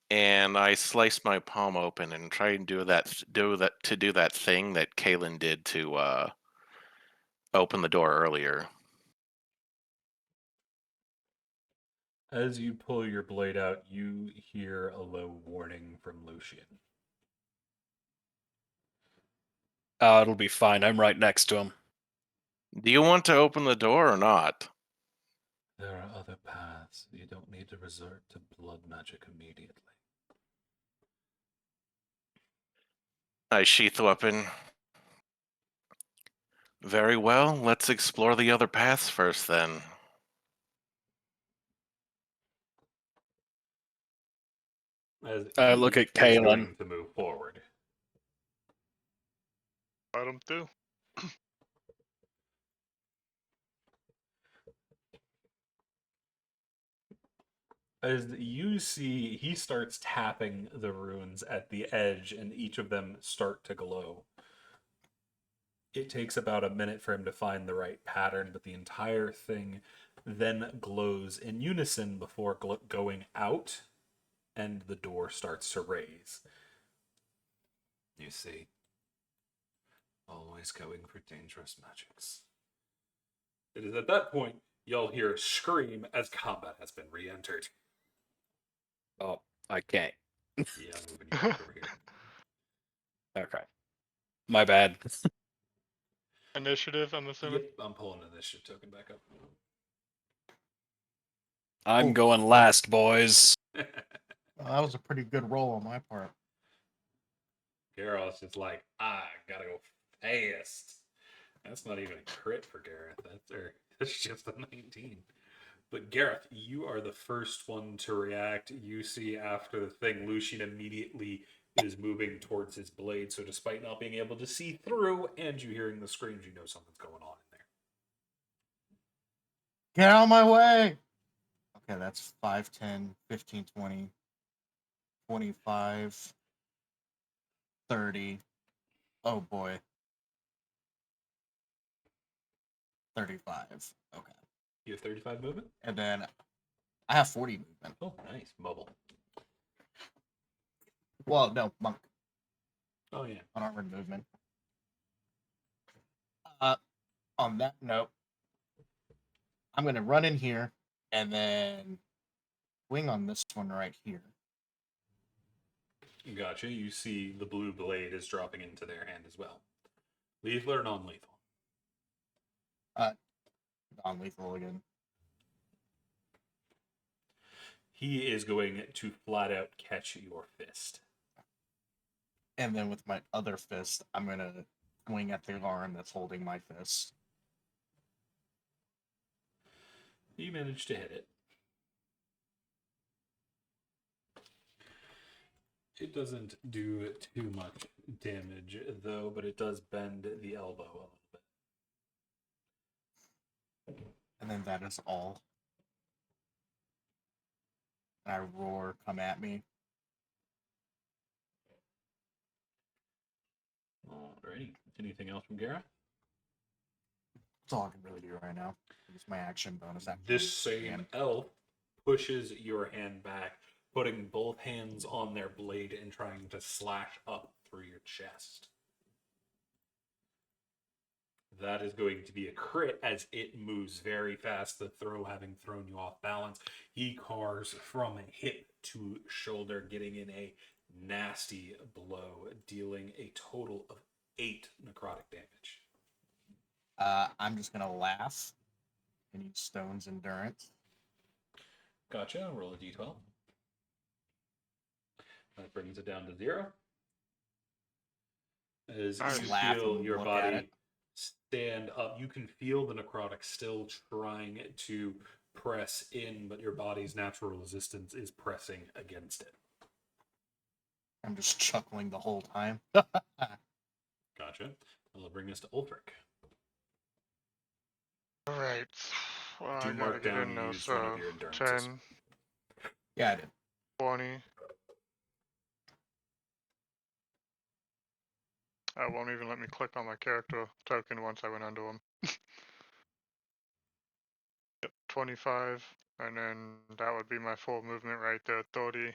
and I slice my palm open and try and do that thing that Kalen did to open the door earlier. As you pull your blade out, you hear a low warning from Lucian. It'll be fine. I'm right next to him. Do you want to open the door or not? There are other paths. You don't need to resort to blood magic immediately. I sheath the weapon. Very well. Let's explore the other paths first, then. As I he look at is Kalen. going to move forward. Let him through. As you see, he starts tapping the runes at the edge, and each of them start to glow. It takes about a minute for him to find the right pattern, but the entire thing then glows in unison before going out, and the door starts to raise. You see, always going for dangerous magics. It is at that point you'll hear a scream as combat has been re-entered. Oh, I can't. Yeah, I'm moving you back over here. Okay. My bad. Initiative, I'm assuming. Yep, I'm pulling an initiative token back up. I'm Ooh. going last, boys. That was a pretty good roll on my part. Gareth's just like, I gotta go fast. That's not even a crit for Gareth. That's just a 19. But Gareth, you are the first one to react. You see after the thing, Lucian immediately is moving towards his blade. So despite not being able to see through and you hearing the screams, you know something's going on in there. Get out of my way! Okay, that's 5, 10, 15, 20, 25, 30. Oh boy. 35. Okay. You have 35 movement? And then I have 40 movement. Oh, nice. Bubble. Well, no, monk. Oh, yeah. Unarmored movement. On that note, I'm going to run in here and then wing on this one right here. Gotcha. You see the blue blade is dropping into their hand as well. Lethal or non-lethal? Non-lethal again. He is going to flat out catch your fist. And then with my other fist, I'm going to swing at the arm that's holding my fist. You managed to hit it. It doesn't do too much damage, though, but it does bend the elbow a little bit. And then that is all. And I roar, come at me. Alrighty. Anything else from Gara? That's all I can really do right now. It's my action bonus. This same elf pushes your hand back, putting both hands on their blade and trying to slash up through your chest. That is going to be a crit as it moves very fast, the throw having thrown you off balance. He cars from hip to shoulder, getting in a nasty blow, dealing a total of 8 necrotic damage. I'm just going to laugh and use Stone's Endurance. Gotcha. Roll a d12. That brings it down to 0. As Nice. you Laugh feel and your look at body it. stand up, you can feel the necrotic still trying to press in, but your body's natural resistance is pressing against it. I'm just chuckling the whole time. Gotcha. That'll bring us to Ulfric. Alright. Well, Do I gotta mark get down in you now, used one of so your endurances. 10, Yeah, I did. 20. I won't even let me click on my character token once I went under him. Yep, 25. And then that would be my full movement right there, 30.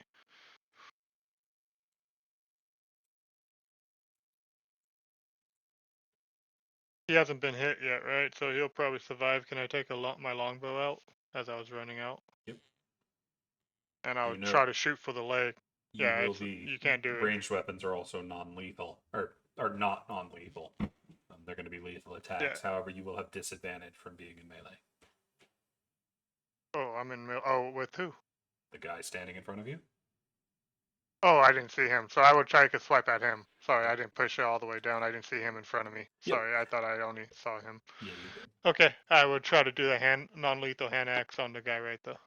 He hasn't been hit yet, right? So he'll probably survive. Can I take my longbow out as I was running out? Yep. And I You would know- try to shoot for the leg. You Yeah, will it's, be. you can't do it. Ranged weapons are also non-lethal, or not non-lethal. They're going to be lethal attacks. Yeah. However, you will have disadvantage from being in melee. Oh, I'm in. Oh, with who? The guy standing in front of you. Oh, I didn't see him. So I would try to swipe at him. Sorry, I didn't push it all the way down. I didn't see him in front of me. Yep. Sorry, I thought I only saw him. Yeah, you did. Okay, I would try to do the non-lethal hand axe on the guy right there.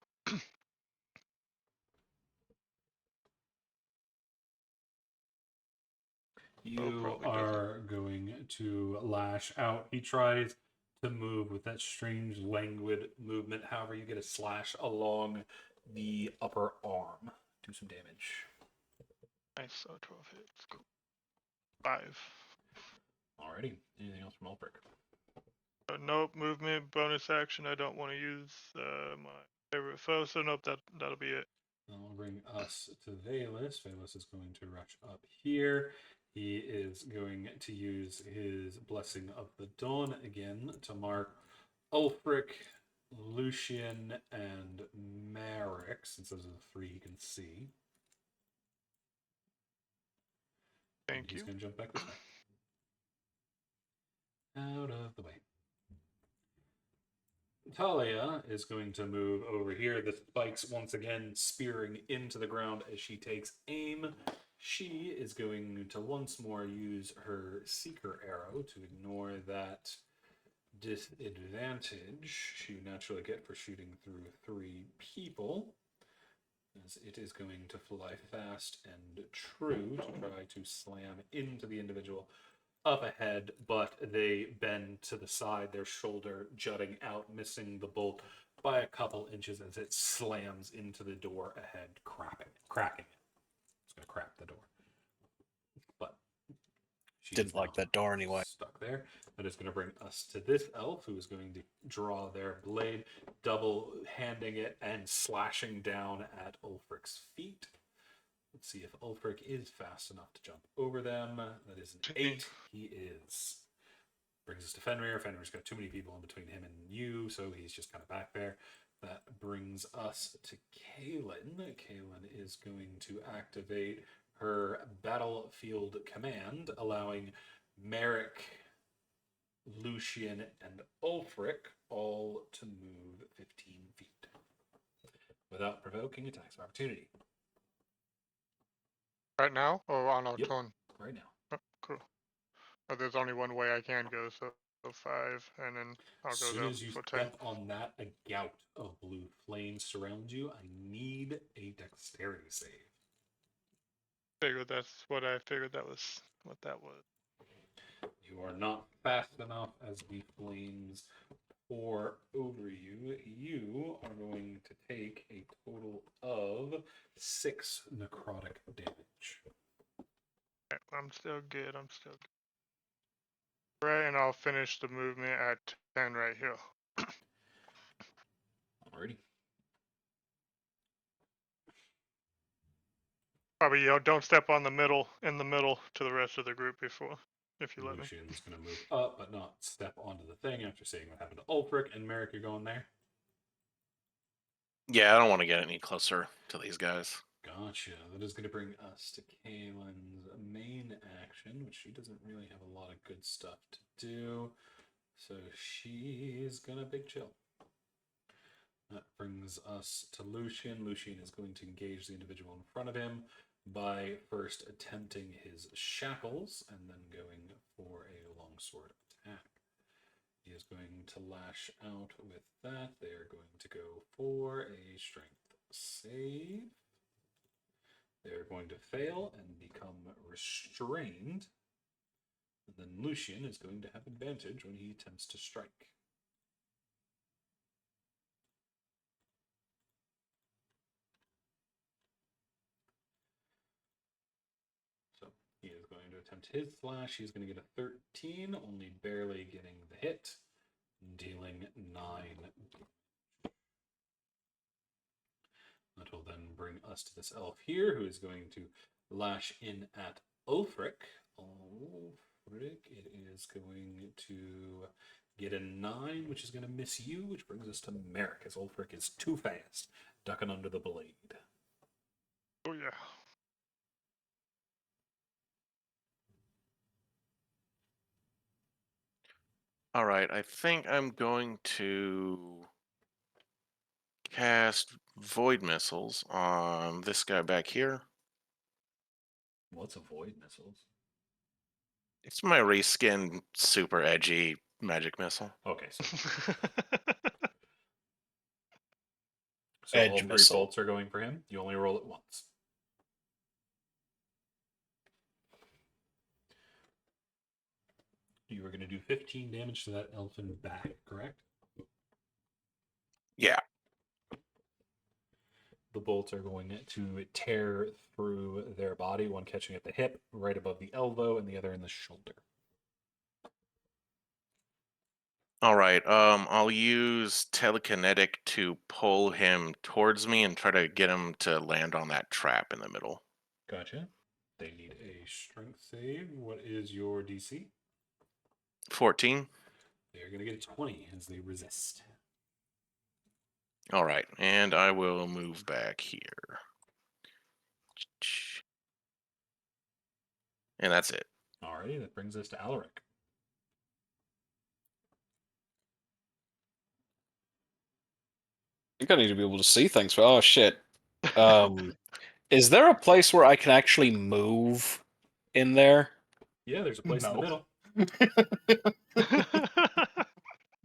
You probably are going to lash out. He tries to move with that strange languid movement. However, you get a slash along the upper arm. Do some damage. Nice, so 12 hits. Cool. 5. Alrighty. Anything else from Ulfric? Nope, movement, bonus action. I don't want to use my favorite foe, so nope, that'll be it. That'll bring us to Vael'Thalor. Vael'Thalor is going to rush up here. He is going to use his Blessing of the Dawn again to mark Ulfric, Lucian, and Marek, since those are the 3 he can see. Thank He's you. going to jump back this way. Out of the way. Talia is going to move over here. The spikes once again spearing into the ground as she takes aim. She is going to once more use her Seeker Arrow to ignore that disadvantage she would naturally get for shooting through 3 people. As it is going to fly fast and true to try to slam into the individual up ahead, but they bend to the side, their shoulder jutting out, missing the bolt by a couple inches as it slams into the door ahead, cracking it. It's going to crack the door. But she Didn't is like now that door anyway. stuck there. That is going to bring us to this elf, who is going to draw their blade, double handing it and slashing down at Ulfric's feet. Let's see if Ulfric is fast enough to jump over them. That is an 8. He is. Brings us to Fenrir. Fenrir's got too many people in between him and you, so he's just kind of back there. That brings us to Kaelin. Kaelin is going to activate her battlefield command, allowing Merrick, Lucian, and Ulfric all to move 15 feet without provoking attacks of opportunity. Right now, or on our Yep. turn? Right now. Oh, cool. But there's only one way I can go, so 5, and then I'll As go soon down as you for 10. step on that, a gout of blue flames surrounds you. I need a dexterity save. Figured that's what I figured that was what that was. You are not fast enough as the flames pour over you. You are going to take a total of 6 necrotic damage. Okay, I'm still good. I'm still good. Right, and I'll finish the movement at 10 right here. Alrighty. Probably don't step on the middle in the middle to the rest of the group before, if you let me. Lucian's going to move up, but not step onto the thing after seeing what happened to Ulfric. And Merrick, you're going there? Yeah, I don't want to get any closer to these guys. Gotcha. That is going to bring us to Kaelin's main action, which she doesn't really have a lot of good stuff to do. So she's going to big chill. That brings us to Lucian. Lucian is going to engage the individual in front of him by first attempting his shackles and then going for a longsword attack. He is going to lash out with that. They are going to go for a strength save. They're going to fail and become restrained. And then Lucian is going to have advantage when he attempts to strike. So he is going to attempt his slash. He's going to get a 13, only barely getting the hit, dealing 9. That will then bring us to this elf here, who is going to lash in at Ulfric. Ulfric, it is going to get a 9, which is going to miss you, which brings us to Merrick, as Ulfric is too fast, ducking under the blade. Oh yeah. All right, I think I'm going to cast Void Missiles on this guy back here. What's a void missiles? It's my reskin super edgy magic missile. Okay, so Edge all 3 missile. bolts are going for him. You only roll it once. You were going to do 15 damage to that elfin back, correct? Yeah. The bolts are going to tear through their body, one catching at the hip, right above the elbow, and the other in the shoulder. All right. I'll use telekinetic to pull him towards me and try to get him to land on that trap in the middle. Gotcha. They need a strength save. What is your DC? 14. They're going to get a 20 as they resist. All right, and I will move back here. And that's it. Alrighty, that brings us to Alaric. I think I need to be able to see things. But oh shit! Is there a place where I can actually move in there? Yeah, there's a place in the No. middle.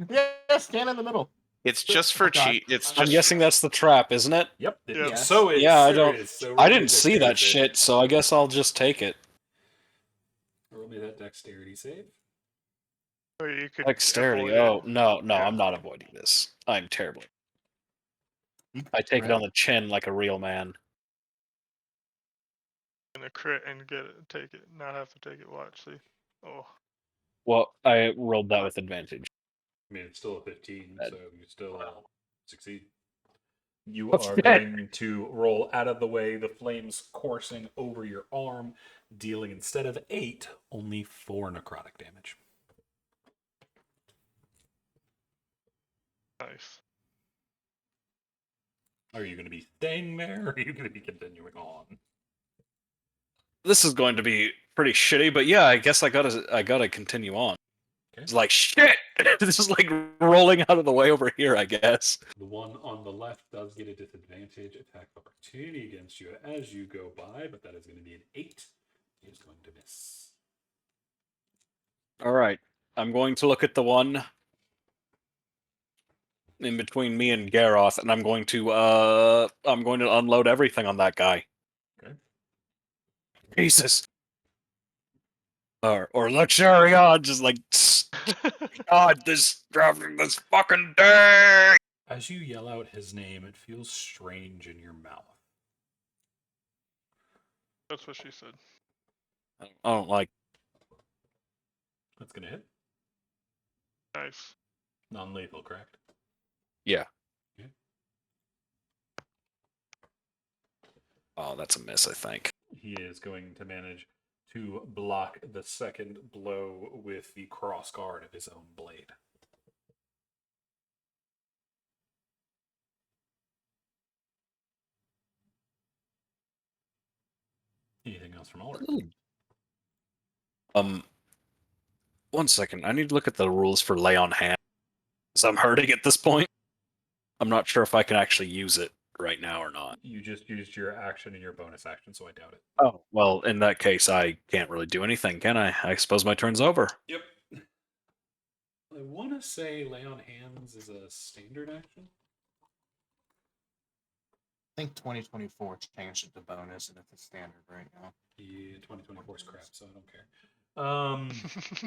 Yeah, stand in the middle. It's just for Oh, God. cheat. It's I'm just guessing that's the trap, isn't it? Yep. Yes. So it's Yeah, I there don't- is. So I roll me a didn't see that dexterity save. shit, so I guess I'll just take it. Roll me that dexterity save. Or you could Dexterity. avoid Oh, it. no, Yeah. I'm not avoiding this. I'm terrible. You I take it crit. on the chin like a real man. And a crit and get it, take it, not have to take it. Watch, see. Oh, Well, I rolled that with advantage. I mean, it's still a 15, Bad. so you still succeed. You What's are that? going to roll out of the way, the flames coursing over your arm, dealing instead of 8, only 4 necrotic damage. nice. Are you going to be staying there, or are you going to be continuing on? This is going to be pretty shitty, but yeah, I guess I gotta continue on. Okay. It's like shit. This is like rolling out of the way over here, I guess. The one on the left does get a disadvantage attack opportunity against you as you go by, but that is going to be an 8. He is going to miss. All right, I'm going to look at the one in between me and Garroth, and I'm going to unload everything on that guy. Okay. Jesus. Or Luxurion, just like God, this fucking day. As you yell out his name, it feels strange in your mouth. That's what she said. I don't like. That's going to hit. Nice. Non-lethal, correct? Yeah. Okay. Oh, that's a miss, I think. He is going to manage to block the second blow with the cross guard of his own blade. Anything else from Ulrich? One second. I need to look at the rules for lay on hand. So I'm hurting at this point. I'm not sure if I can actually use it right now or not. You just used your action and your bonus action, so I doubt it. Oh, well, in that case, I can't really do anything, can I? I suppose my turn's over. Yep. I want to say lay on hands is a standard action. I think 2024 changed it to bonus, and it's a standard right now. Yeah, 2024 is crap, so I don't care.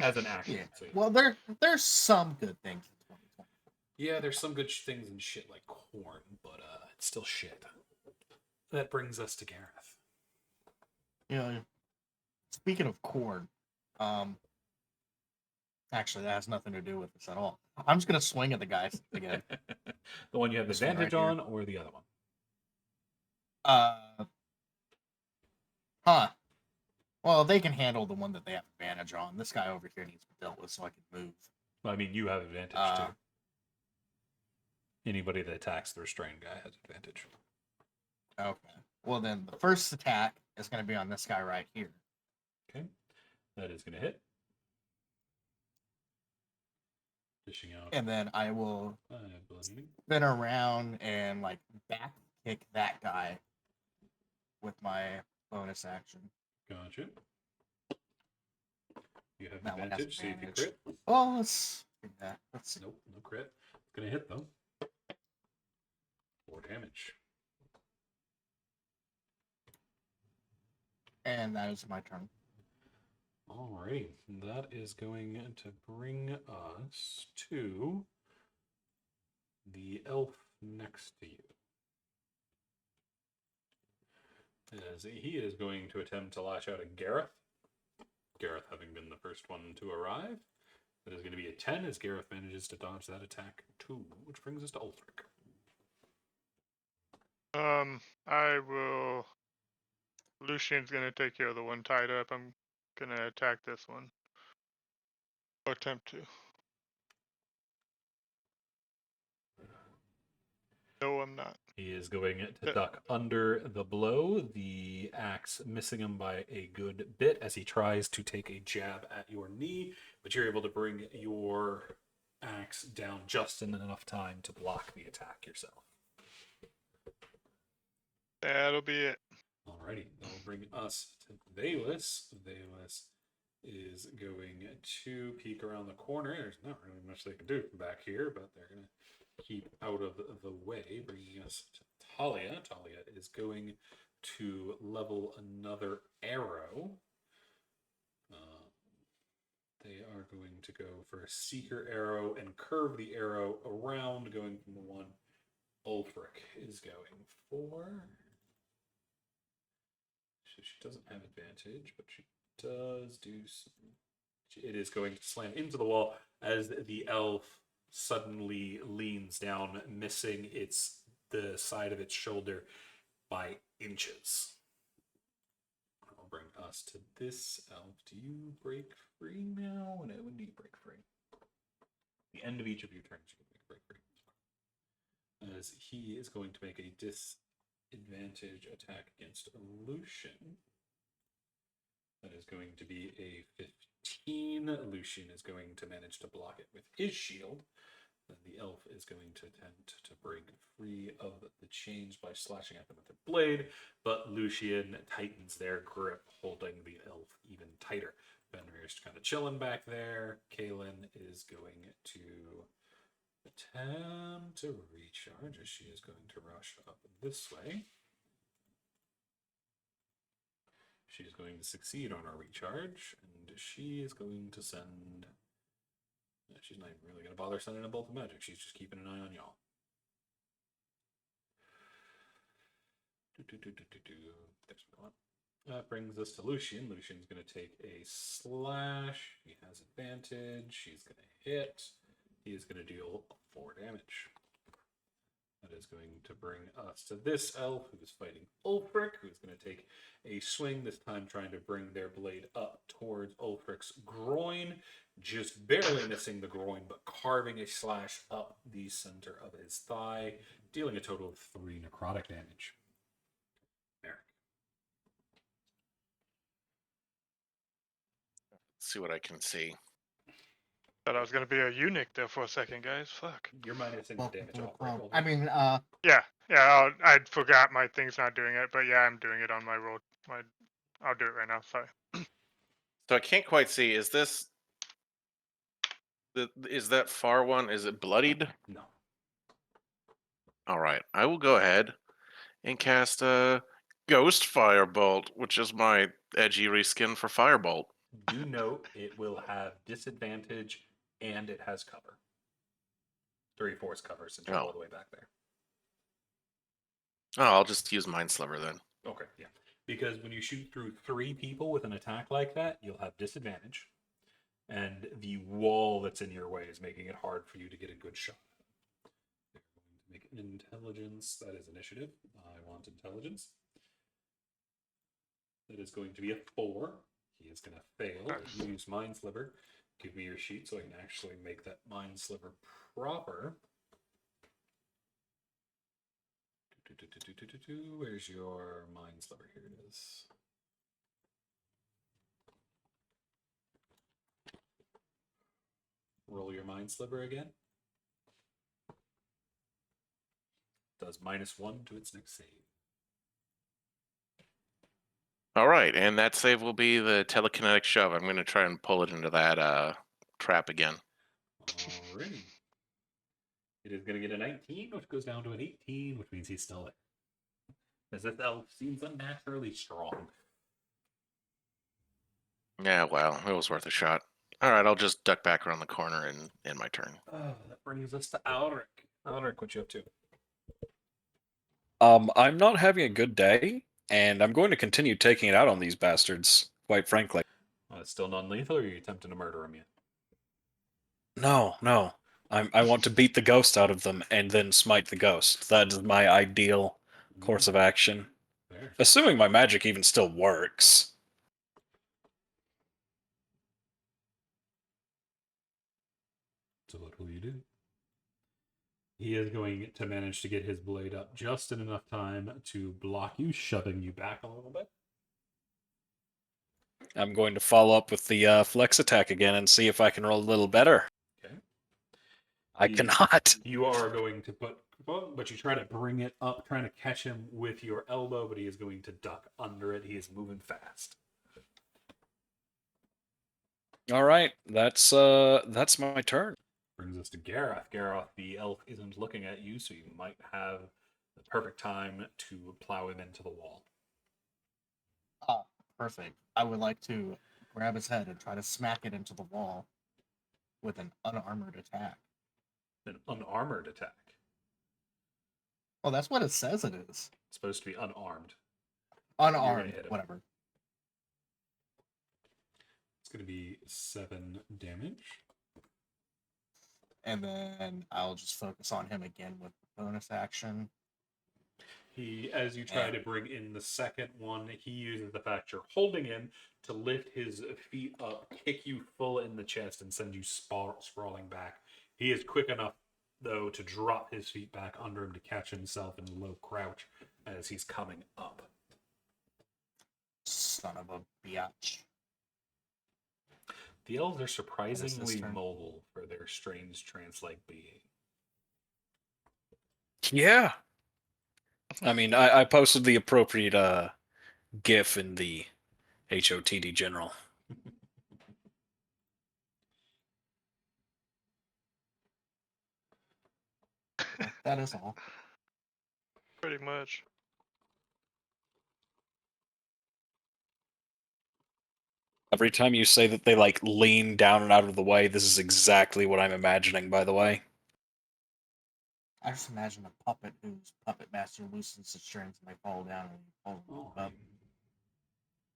As an action. Yeah. So yeah. Well, there's some good things in 2024. Yeah, there's some good things and shit like corn, but it's still shit. That brings us to Gareth. You know, speaking of corn, actually that has nothing to do with this at all. I'm just gonna swing at the guys again. The one you have This one advantage right here. on, or the other one? Well, they can handle the one that they have advantage on. This guy over here needs to be dealt with so I can move. Well, I mean, you have advantage too. Anybody that attacks the restrained guy has advantage. Okay. Well, then the first attack is going to be on this guy right here. Okay. That is going to hit. Dishing out. And then I will Bludgeoning. spin around and like back kick that guy with my bonus action. Gotcha. You have That one has advantage, see if you advantage. crit. Oh, let's do that. Let's see. Nope, no crit. It's going to hit though. 4 damage. And that is my turn. Alrighty, that is going to bring us to the elf next to you. As he is going to attempt to lash out at Gareth. Gareth having been the first one to arrive. That is going to be a 10 as Gareth manages to dodge that attack too, which brings us to Ulrich. I will. Lucian's gonna take care of the one tied up. I'm gonna attack this one. Or attempt to. No, I'm not. He is going to duck under the blow, the axe missing him by a good bit as he tries to take a jab at your knee, but you're able to bring your axe down just in enough time to block the attack yourself. That'll be it. Alrighty, that will bring us to Vael'Thalor. Vael'Thalor is going to peek around the corner. There's not really much they can do from back here, but they're going to keep out of the way, bringing us to Talia. Talia is going to level another arrow. They are going to go for a seeker arrow and curve the arrow around, going from the one Ulfric is going for. So she doesn't have advantage, but she does do some. It is going to slam into the wall as the elf suddenly leans down, missing the side of its shoulder by inches. I'll bring us to this elf. Do you break free now? When do you break free? The end of each of your turns, you can break free. As he is going to make a disadvantage attack against Lucian. That is going to be a 15. Lucian is going to manage to block it with his shield. Then the elf is going to attempt to break free of the chains by slashing at them with their blade, but Lucian tightens their grip, holding the elf even tighter. Fenrir's kind of chilling back there. Kaelin is going to attempt to recharge as she is going to rush up this way. She is going to succeed on our recharge, and she is going to send... She's not even really going to bother sending a bolt of magic. She's just keeping an eye on y'all. There's one. That brings us to Lucian. Lucian's going to take a slash. He has advantage. She's going to hit. He is going to deal 4 damage. That is going to bring us to this elf who is fighting Ulfric, who's going to take a swing, this time trying to bring their blade up towards Ulfric's groin, just barely missing the groin, but carving a slash up the center of his thigh, dealing a total of 3 necrotic damage. Merrick. Let's see what I can see. Thought I was gonna be a eunuch there for a second, guys. Fuck. You're minusing the Welcome damage to the off, club. right? I mean, Yeah, I forgot my thing's not doing it, but yeah, I'm doing it on my roll. I'll do it right now. Sorry. So I can't quite see. Is this is that far one? Is it bloodied? No. All right, I will go ahead and cast a Ghost Firebolt, which is my edgy reskin for Firebolt. Do note it will have disadvantage and it has cover. 3/4 cover since you're all the way back there. Oh, I'll just use Mind Sliver then. Okay, yeah. Because when you shoot through 3 people with an attack like that, you'll have disadvantage. And the wall that's in your way is making it hard for you to get a good shot. They're going to make an intelligence. That is initiative. I want intelligence. That is going to be a 4. He is going to fail. Nice. Use Mind Sliver. Give me your sheet so I can actually make that Mind Sliver proper. Where's your Mind Sliver? Here it is. Roll your Mind Sliver again. Does -1 to its next save. All right, and that save will be the telekinetic shove. I'm going to try and pull it into that trap again. Alrighty. It is going to get a 19, which goes down to an 18, which means he's still there. As this elf seems unnaturally strong. Yeah, well, it was worth a shot. All right, I'll just duck back around the corner and end my turn. That brings us to Alric. Alric, what you up to? I'm not having a good day, and I'm going to continue taking it out on these bastards, quite frankly. It's still non-lethal, or are you attempting to murder him yet? No. I want to beat the ghost out of them and then smite the ghost. That is my ideal course of action. Fair. Assuming my magic even still works. So what will you do? He is going to manage to get his blade up just in enough time to block you, shoving you back a little bit. I'm going to follow up with the flex attack again and see if I can roll a little better. Okay. I cannot. You are going to but you try to bring it up, trying to catch him with your elbow, but he is going to duck under it. He is moving fast. All right, that's my turn. Brings us to Gareth. Gareth, the elf isn't looking at you, so you might have the perfect time to plow him into the wall. perfect. I would like to grab his head and try to smack it into the wall with an unarmored attack. An unarmored attack. Oh, that's what it says it is. It's supposed to be unarmed. Unarmed, hit him. whatever. It's going to be 7 damage. And then I'll just focus on him again with the bonus action. He, as you try to bring in the second one, he uses the fact you're holding him to lift his feet up, kick you full in the chest, and send you sprawling back. He is quick enough, though, to drop his feet back under him to catch himself in a low crouch as he's coming up. Son of a biatch. The elves are surprisingly turn? mobile for their strange trance-like being. Yeah. I mean, I posted the appropriate GIF in the HOTD general. That is all. Pretty much. Every time you say that they like lean down and out of the way, this is exactly what I'm imagining, by the way. I just imagine a puppet whose puppet master loosens the strings and they fall down and fall All up. right.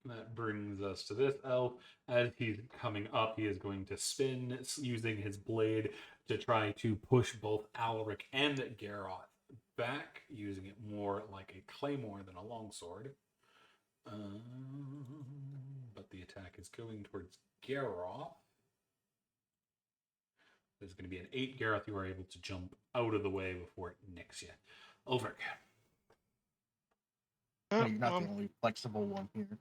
That brings us to this elf. As he's coming up, he is going to spin, using his blade to try to push both Alric and Garroth back, using it more like a claymore than a longsword. But the attack is going towards Garroth. There's going to be an 8. Garroth, you are able to jump out of the way before it nicks you. Ulfric. Well, Yep, you're not I'm the only flexible one here.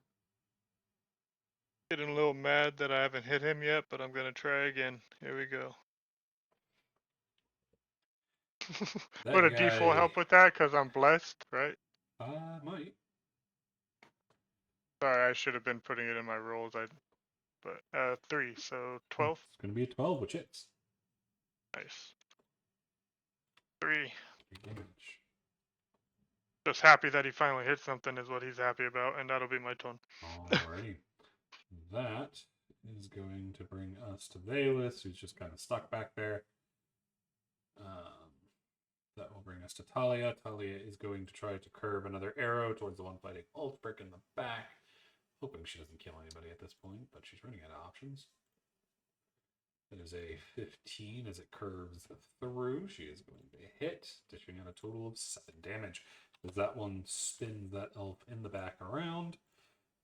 getting a little mad that I haven't hit him yet, but I'm gonna try again. Here we go. That Would a guy- D4 help with that? Cause I'm blessed, right? Might. Sorry, I should have been putting it in my rolls. But 3, so 12. It's going to be a 12, which hits. Nice. 3. 3 damage. Just happy that he finally hit something is what he's happy about, and that'll be my turn. Alrighty. That is going to bring us to Vael'Thalor, who's just kind of stuck back there. That will bring us to Talia. Talia is going to try to curve another arrow towards the one fighting Ulfric in the back. Hoping she doesn't kill anybody at this point, but she's running out of options. That is a 15 as it curves through. She is going to hit, dishing out a total of 7 damage. As that one spins that elf in the back around,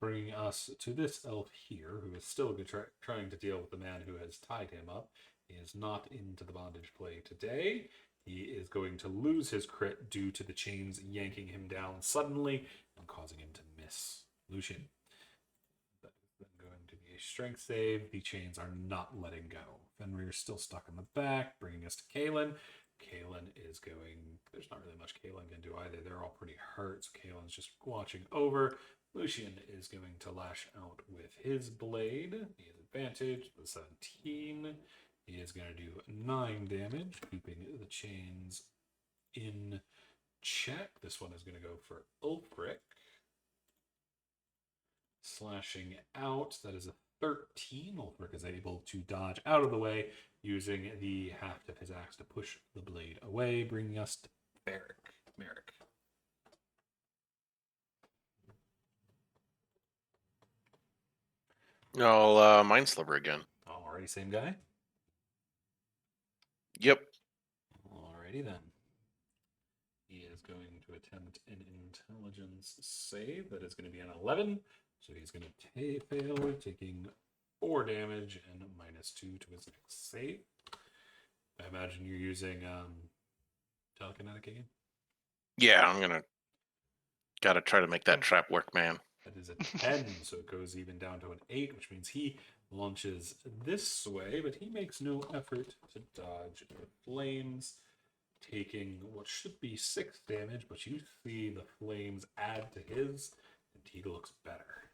bringing us to this elf here, who is still trying to deal with the man who has tied him up. He is not into the bondage play today. He is going to lose his crit due to the chains yanking him down suddenly and causing him to miss Lucian. That is then going to be a strength save. The chains are not letting go. Fenrir is still stuck in the back, bringing us to Kaelin. Kaelin is going... There's not really much Kaelin can do either. They're all pretty hurt, so Kaelin's just watching over. Lucian is going to lash out with his blade. He has advantage with 17. He is going to do 9 damage, keeping the chains in check. This one is going to go for Ulfric. Slashing out, that is a 13. Ulfric is able to dodge out of the way, using the haft of his axe to push the blade away, bringing us to Merrick. No, Mind Sliver again. Alrighty, same guy? Yep. Alrighty then. He is going to attempt an intelligence save. That is going to be an 11. So he's going to fail, taking 4 damage and -2 to his next save. I imagine you're using telekinetic again? Yeah, gotta try to make that trap work, man. That is a 10, so it goes even down to an 8, which means he launches this way, but he makes no effort to dodge the flames, taking what should be 6 damage, but you see the flames add to his, and he looks better.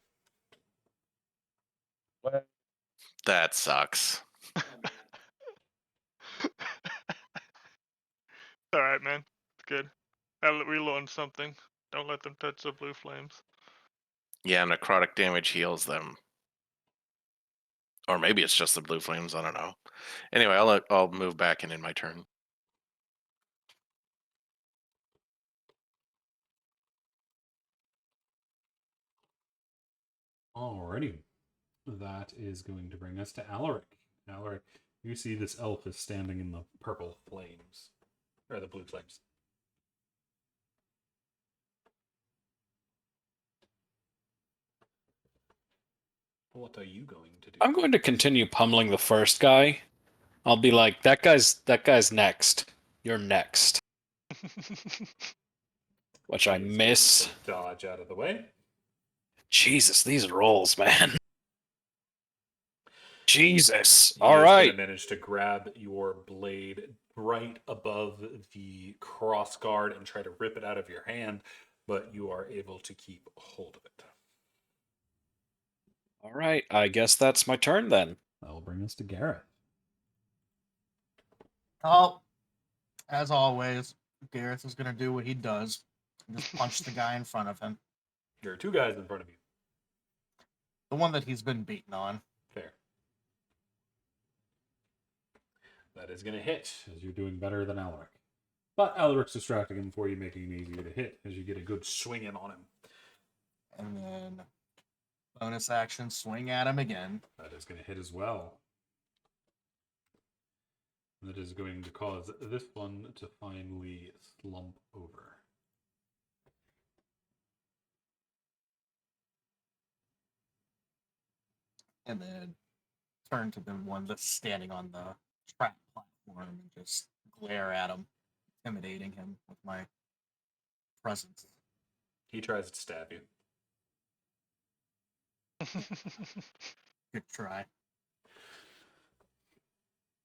That sucks. Alright, man. It's good. We learned something. Don't let them touch the blue flames. Yeah, necrotic damage heals them. Or maybe it's just the blue flames. I don't know. Anyway, I'll move back and in my turn. Alrighty. That is going to bring us to Alaric. Alaric, you see this elf is standing in the purple flames. Or the blue flames. What are you going to do? I'm going to continue pummeling the first guy. I'll be like, that guy's next. You're next. Which I He is going miss. to dodge out of the way. Jesus, these rolls, man. Jesus. He All is right. going to manage to grab your blade right above the cross guard and try to rip it out of your hand, but you are able to keep hold of it. All right. I guess that's my turn then. That will bring us to Gareth. Oh, as always, Gareth is going to do what he does. Just punch the guy in front of him. There are two guys in front of you. The one that he's been beaten on. Fair. That is going to hit, as you're doing better than Alaric. But Alaric's distracting him for you, making it easier to hit, as you get a good swing in on him. And then bonus action, swing at him again. That is going to hit as well. That is going to cause this one to finally slump over. And then turn to the one that's standing on the trap platform and just glare at him, intimidating him with my presence. He tries to stab you. Good try.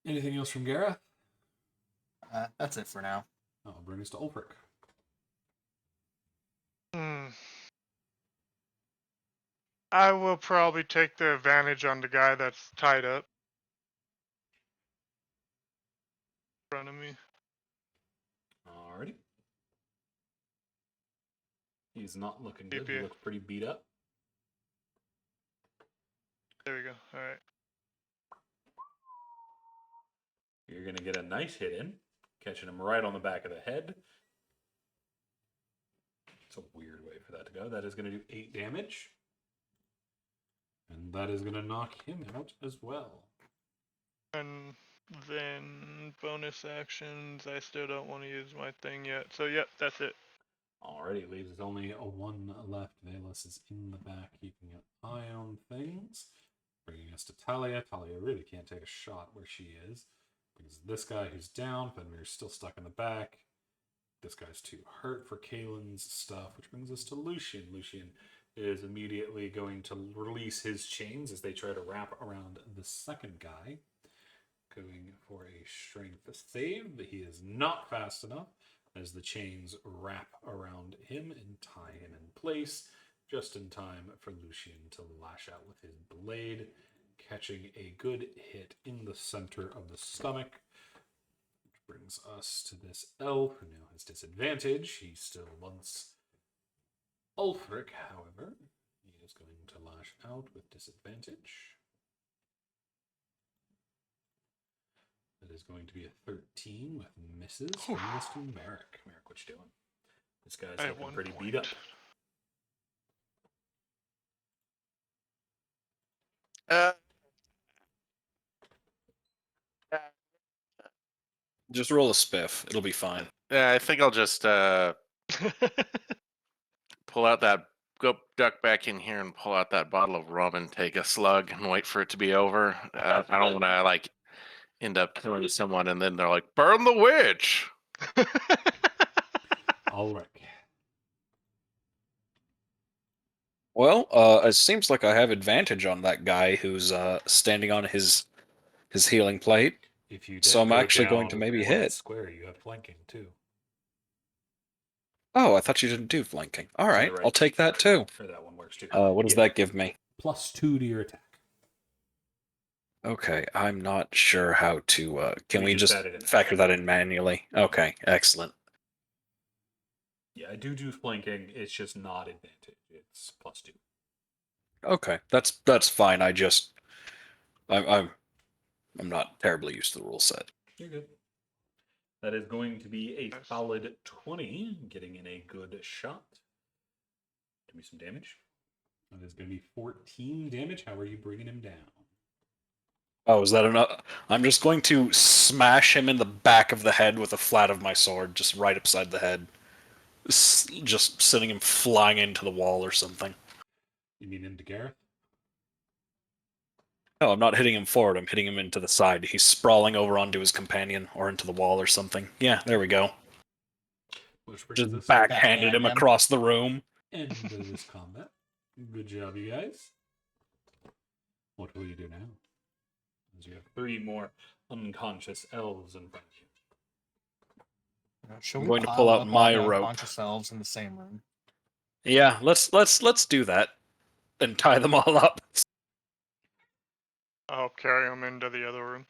Anything else from Gareth? That's it for now. I'll bring us to Ulfric. I will probably take the advantage on the guy that's tied up in front of me. Alrighty. He's not looking good. Yep, yeah. He looks pretty beat up. There we go. All right. You're going to get a nice hit in, catching him right on the back of the head. It's a weird way for that to go. That is going to do 8 damage. And that is going to knock him out as well. And then bonus actions. I still don't want to use my thing yet. So, yep, that's it. Alrighty, leaves us only a 1 left. Vael'Thalor is in the back, keeping an eye on things. Bringing us to Talia. Talia really can't take a shot where she is. Because this guy who's down, Fenrir's still stuck in the back. This guy's too hurt for Kaelin's stuff, which brings us to Lucian. Lucian is immediately going to release his chains as they try to wrap around the second guy. Going for a strength save, but he is not fast enough as the chains wrap around him and tie him in place, just in time for Lucian to lash out with his blade, catching a good hit in the center of the stomach. Which brings us to this elf, who now has disadvantage. He still wants Ulfric, however. He is going to lash out with disadvantage. That is going to be a 13 with misses. Bring us to Merrick. Merrick, what you doing? This guy's I have looking 1 pretty point. beat up. Just roll a spiff. It'll be fine. Yeah, I think I'll just pull out that go duck back in here and pull out that bottle of rum and take a slug and wait for it to be over. I don't want to like end up killing someone and then they're like, "Burn the witch." Ulrich. Well, it seems like I have advantage on that guy who's standing on his healing plate. If you So I'm go actually going down to maybe one hit. square, you have flanking too. Oh, I thought you didn't do flanking. All right, right. I'll take that too. Or that one works too. What does Yeah. that give me? +2 to your attack. Okay, I'm not sure how to. Can we just add it in. factor that in manually? Okay, excellent. Yeah, I do flanking. It's just not advantage. It's +2. Okay, that's fine. I just I'm not terribly used to the rule set. You're good. That is going to be a Nice. solid 20, getting in a good shot. Do me some damage. That is going to be 14 damage. How are you bringing him down? Oh, is that enough? I'm just going to smash him in the back of the head with the flat of my sword, just right upside the head. Just sending him flying into the wall or something. You mean into Gareth? No, I'm not hitting him forward, I'm hitting him into the side. He's sprawling over onto his companion or into the wall or something. Yeah, there we go. Which brings Just us backhanded him Backhand him. across the room. end of this combat. Good job, you guys. What will you do now? As you have 3 more unconscious elves in front of you. Should I'm we going to pile pull out up all my the rope. unconscious elves in the same room? Yeah, let's do that and tie them all up. I'll carry him into the other room.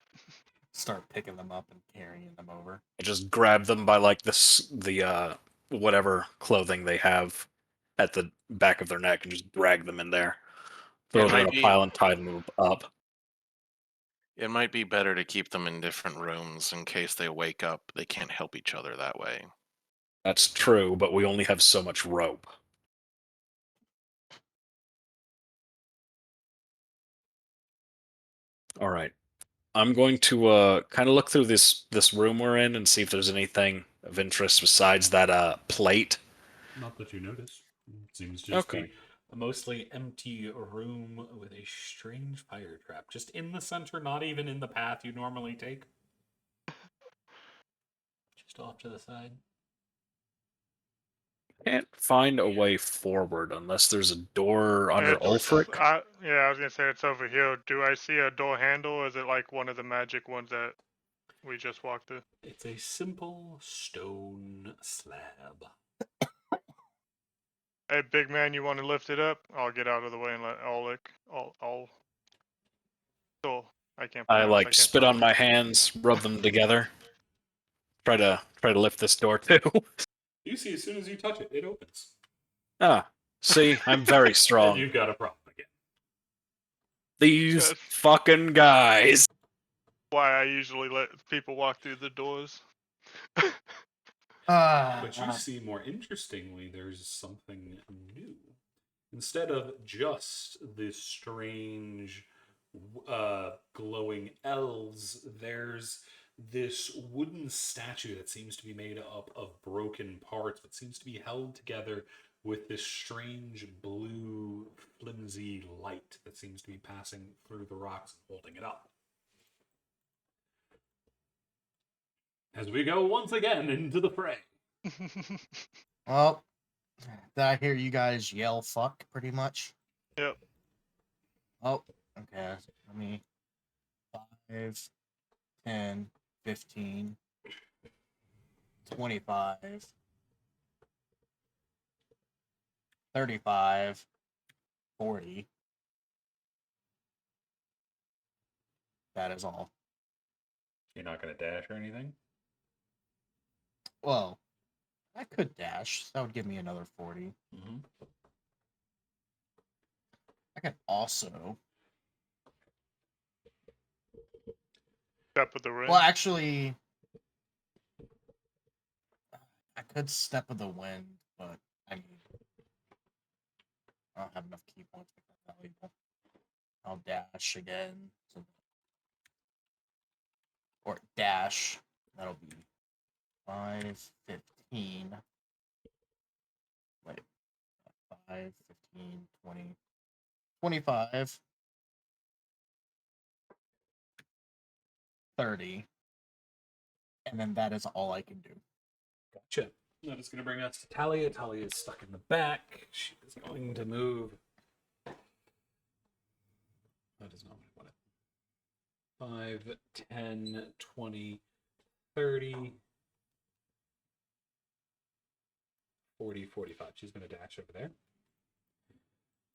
Start picking them up and carrying them over. I just grab them by like the whatever clothing they have at the back of their neck and just drag them in there. Throw It them in might a be pile and tie them up. it might be better to keep them in different rooms in case they wake up. They can't help each other that way. That's true, but we only have so much rope. All right. I'm going to kind of look through this room we're in and see if there's anything of interest besides that plate. Not that you notice. It seems to just Okay. be a mostly empty room with a strange fire trap. Just in the center, not even in the path you normally take. Just off to the side. Can't find a way forward unless there's a door under Ulfric. Yeah, I was gonna say it's over here. Do I see a door handle, or is it like one of the magic ones that we just walked through? It's a simple stone slab. Hey, big man, you want to lift it up? I'll get out of the way and let I'll. So I can't I pronounce. I like can't spit talk. on my hands, rub them together. Try to lift this door too. You see, as soon as you touch it, it opens. Ah, see, I'm very And strong. you've got a problem again. These That's fucking guys. why I usually let people walk through the doors. But you see, more interestingly, there's something new. Instead of just this strange glowing elves, there's this wooden statue that seems to be made up of broken parts, but seems to be held together with this strange blue, flimsy light that seems to be passing through the rocks and holding it up. As we go once again into the fray. Well, did I hear you guys yell fuck pretty much? Yep. Oh, okay. Let me 5, 10, 15, 25, 35, 40. That is all. You're not going to dash or anything? Well, I could dash. That would give me another 40. Mm-hmm. I could also. Step of the ring. Well, actually, I could step of the wind, but I mean, I don't have enough key points to make that valuable. I'll dash again. Or dash. That'll be 5, 15. Wait. 5, 15, 20, 25, 30. And then that is all I can do. Gotcha. That is going to bring us to Talia. Talia is stuck in the back. She is going to move. That is not what I wanted. 5, 10, 20, 30, 40, 45. She's going to dash over there.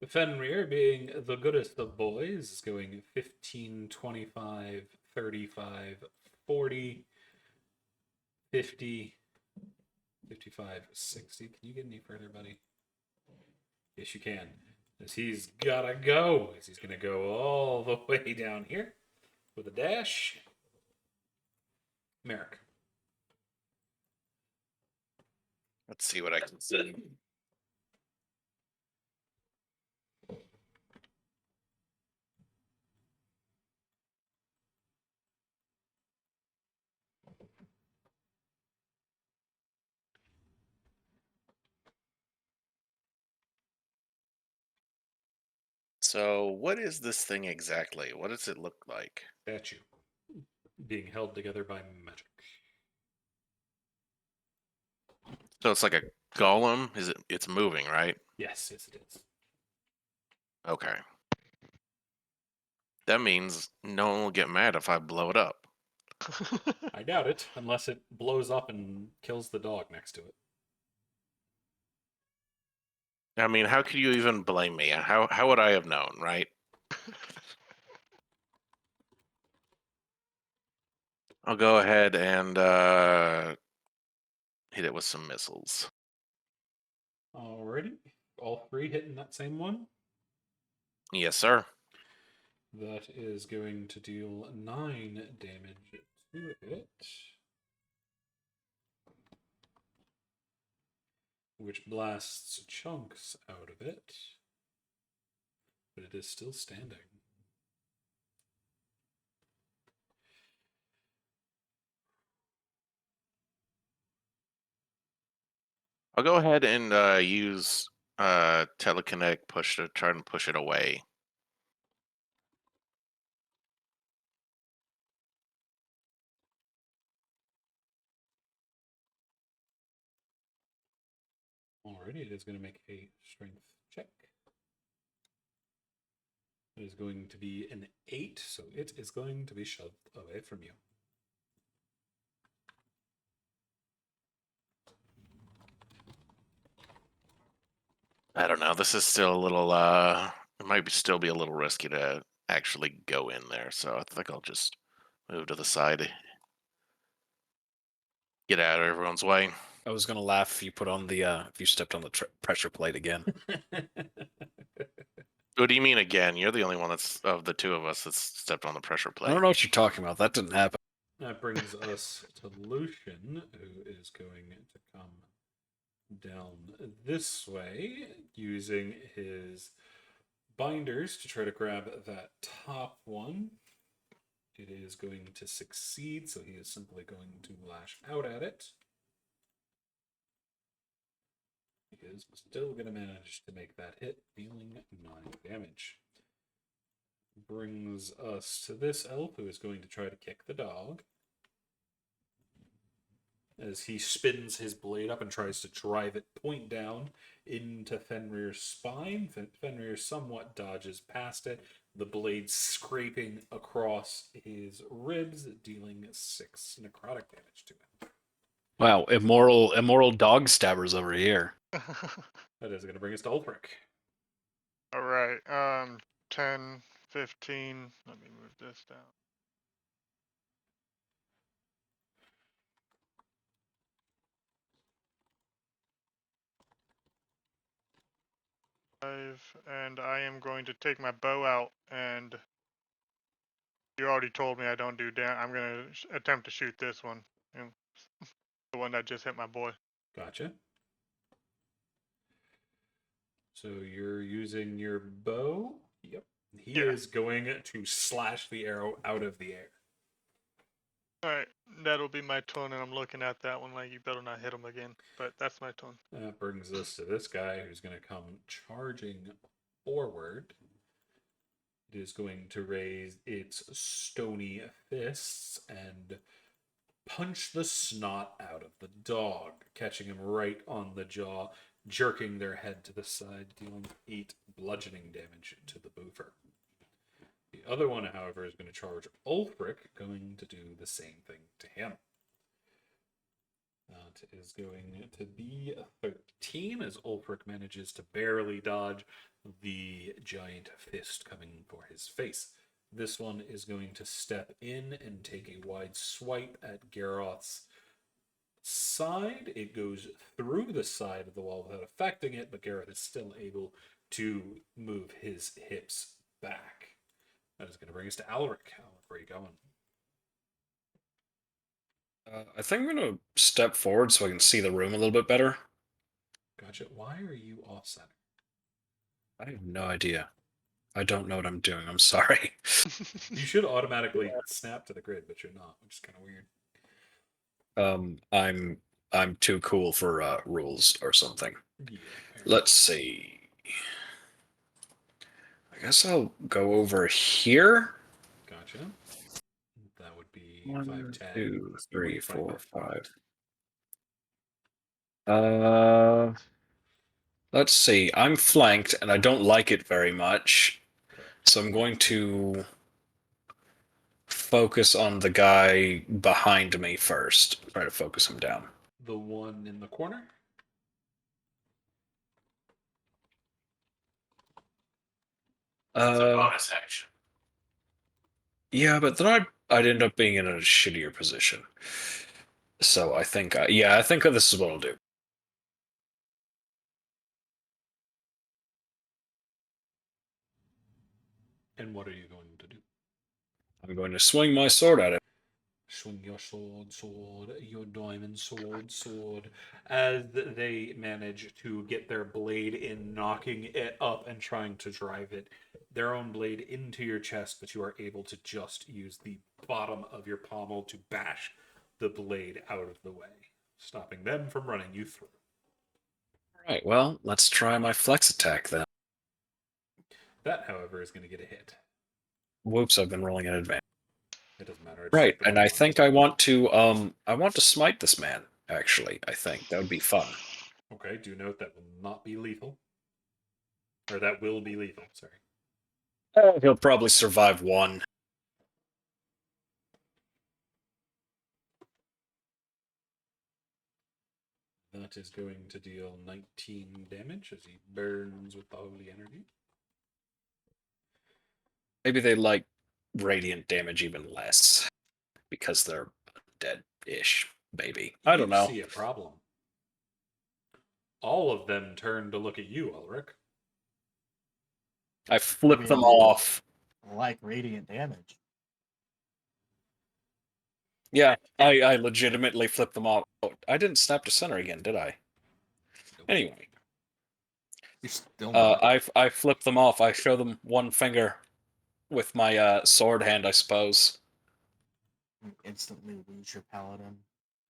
The Fenrir, being the goodest of boys, is going 15, 25, 35, 40, 50, 55, 60. Can you get any further, buddy? Yes, you can. As he's gotta go. As he's gonna go all the way down here with a dash. Merrick. Let's see what I can see. So, what is this thing exactly? What does it look like? Statue. Being held together by magic. So it's like a golem. Is it? It's moving, right? Yes, it is. Okay. That means no one will get mad if I blow it up. I doubt it, unless it blows up and kills the dog next to it. I mean, how could you even blame me? How would I have known, right? I'll go ahead and hit it with some missiles. Alrighty. All three hitting that same one. Yes, sir. That is going to deal 9 damage to it. Which blasts chunks out of it. But it is still standing. I'll go ahead and use telekinetic push to try and push it away. Alrighty, it is going to make a strength check. It is going to be an 8, so it is going to be shoved away from you. I don't know. This is still a little. It might still be a little risky to actually go in there, so I think I'll just move to the side. Get out of everyone's way. I was gonna laugh if you put on the if you stepped on the pressure plate again. What do you mean again? You're the only one that's of the two of us that's stepped on the pressure I plate. don't know what you're talking about. That didn't happen. That brings us to Lucian, who is going to come down this way using his binders to try to grab that top one. It is going to succeed, so he is simply going to lash out at it. He is still going to manage to make that hit, dealing 9 damage. Brings us to this elf, who is going to try to kick the dog. As he spins his blade up and tries to drive it point down into Fenrir's spine. Fenrir somewhat dodges past it, the blade scraping across his ribs, dealing 6 necrotic damage to him. Wow, immoral dog stabbers over here. That is going to bring us to Ulfric. All right. 10, 15. Let me move this down. And I am going to take my bow out, and you already told me I don't do damage. I'm going to attempt to shoot this one. The one that just hit my boy. Gotcha. So you're using your bow? Yep. He is going to slash the arrow out of the air. Alright, that'll be my turn, and I'm looking at that one like you better not hit him again. But that's my turn. That brings us to this guy who's going to come charging forward. It is going to raise its stony fists and punch the snot out of the dog, catching him right on the jaw, jerking their head to the side, dealing 8 bludgeoning damage to the boofer. The other one, however, is going to charge Ulfric, going to do the same thing to him. That is going to be a 13, as Ulfric manages to barely dodge the giant fist coming for his face. This one is going to step in and take a wide swipe at Garroth's side. It goes through the side of the wall without affecting it, but Garroth is still able to move his hips back. That is going to bring us to Alric. Alric, where are you going? I think I'm going to step forward so I can see the room a little bit better. Gotcha. Why are you off center? I have no idea. I don't know what I'm doing. I'm sorry. You should automatically snap to the grid, but you're not, which is kind of weird. I'm too cool for rules or something. Yeah. Fair Let's see. I guess I'll go over here. Gotcha. That would be 1, 5'10". 2, 3, 4, 25. 5. Let's see. I'm flanked and I don't like it very much. Okay. So I'm going to focus on the guy behind me first. Try to focus him down. The one in the corner? It's a bonus action. Yeah, but then I'd end up being in a shittier position. So I think, I think this is what I'll do. And what are you going to do? I'm going to swing my sword at him. Swing your sword, your diamond sword, as they manage to get their blade in, knocking it up and trying to drive their own blade into your chest, but you are able to just use the bottom of your pommel to bash the blade out of the way, stopping them from running you through. All right, well, let's try my flex attack then. That, however, is going to get a hit. Whoops, I've been rolling in advance. It doesn't matter. Right, and I think I want to smite this man, actually. I think that would be fun. Okay, do note that will not be lethal. Or that will be lethal, sorry. He'll probably survive one. That is going to deal 19 damage as he burns with the holy energy. Maybe they like radiant damage even less because they're dead-ish, maybe. I don't know. You see a problem. All of them turn to look at you, Ulrich. I flipped them Maybe off. like radiant damage. Yeah, I legitimately flipped them off. Oh, I didn't snap to center again, did I? Nope. Anyway, You're still I flipped them off. I show them one finger with my sword hand, I suppose. you instantly lose your paladin.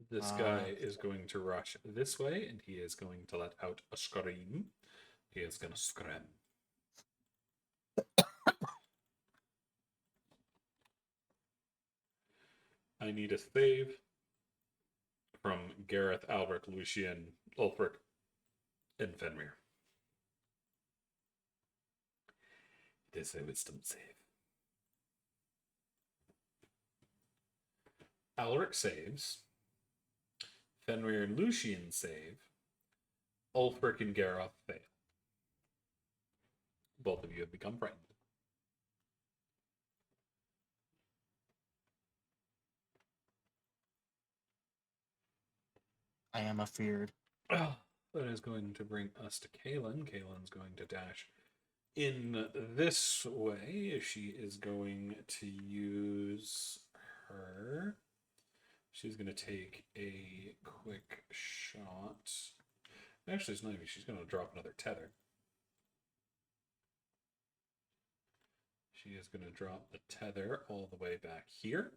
This guy is going to rush this way, and he is going to let out a scream. He is going to scream. I need a save from Gareth, Albert, Lucian, Ulfric, and Fenrir. It is a wisdom save. Alric saves. Fenrir and Lucian save. Ulfric and Gareth fail. Both of you have become frightened. I am afeared. That is going to bring us to Kaelin. Kaelin's going to dash in this way. She is going to use her. She's going to take a quick shot. Actually, it's not even. She's going to drop another tether. She is going to drop the tether all the way back here.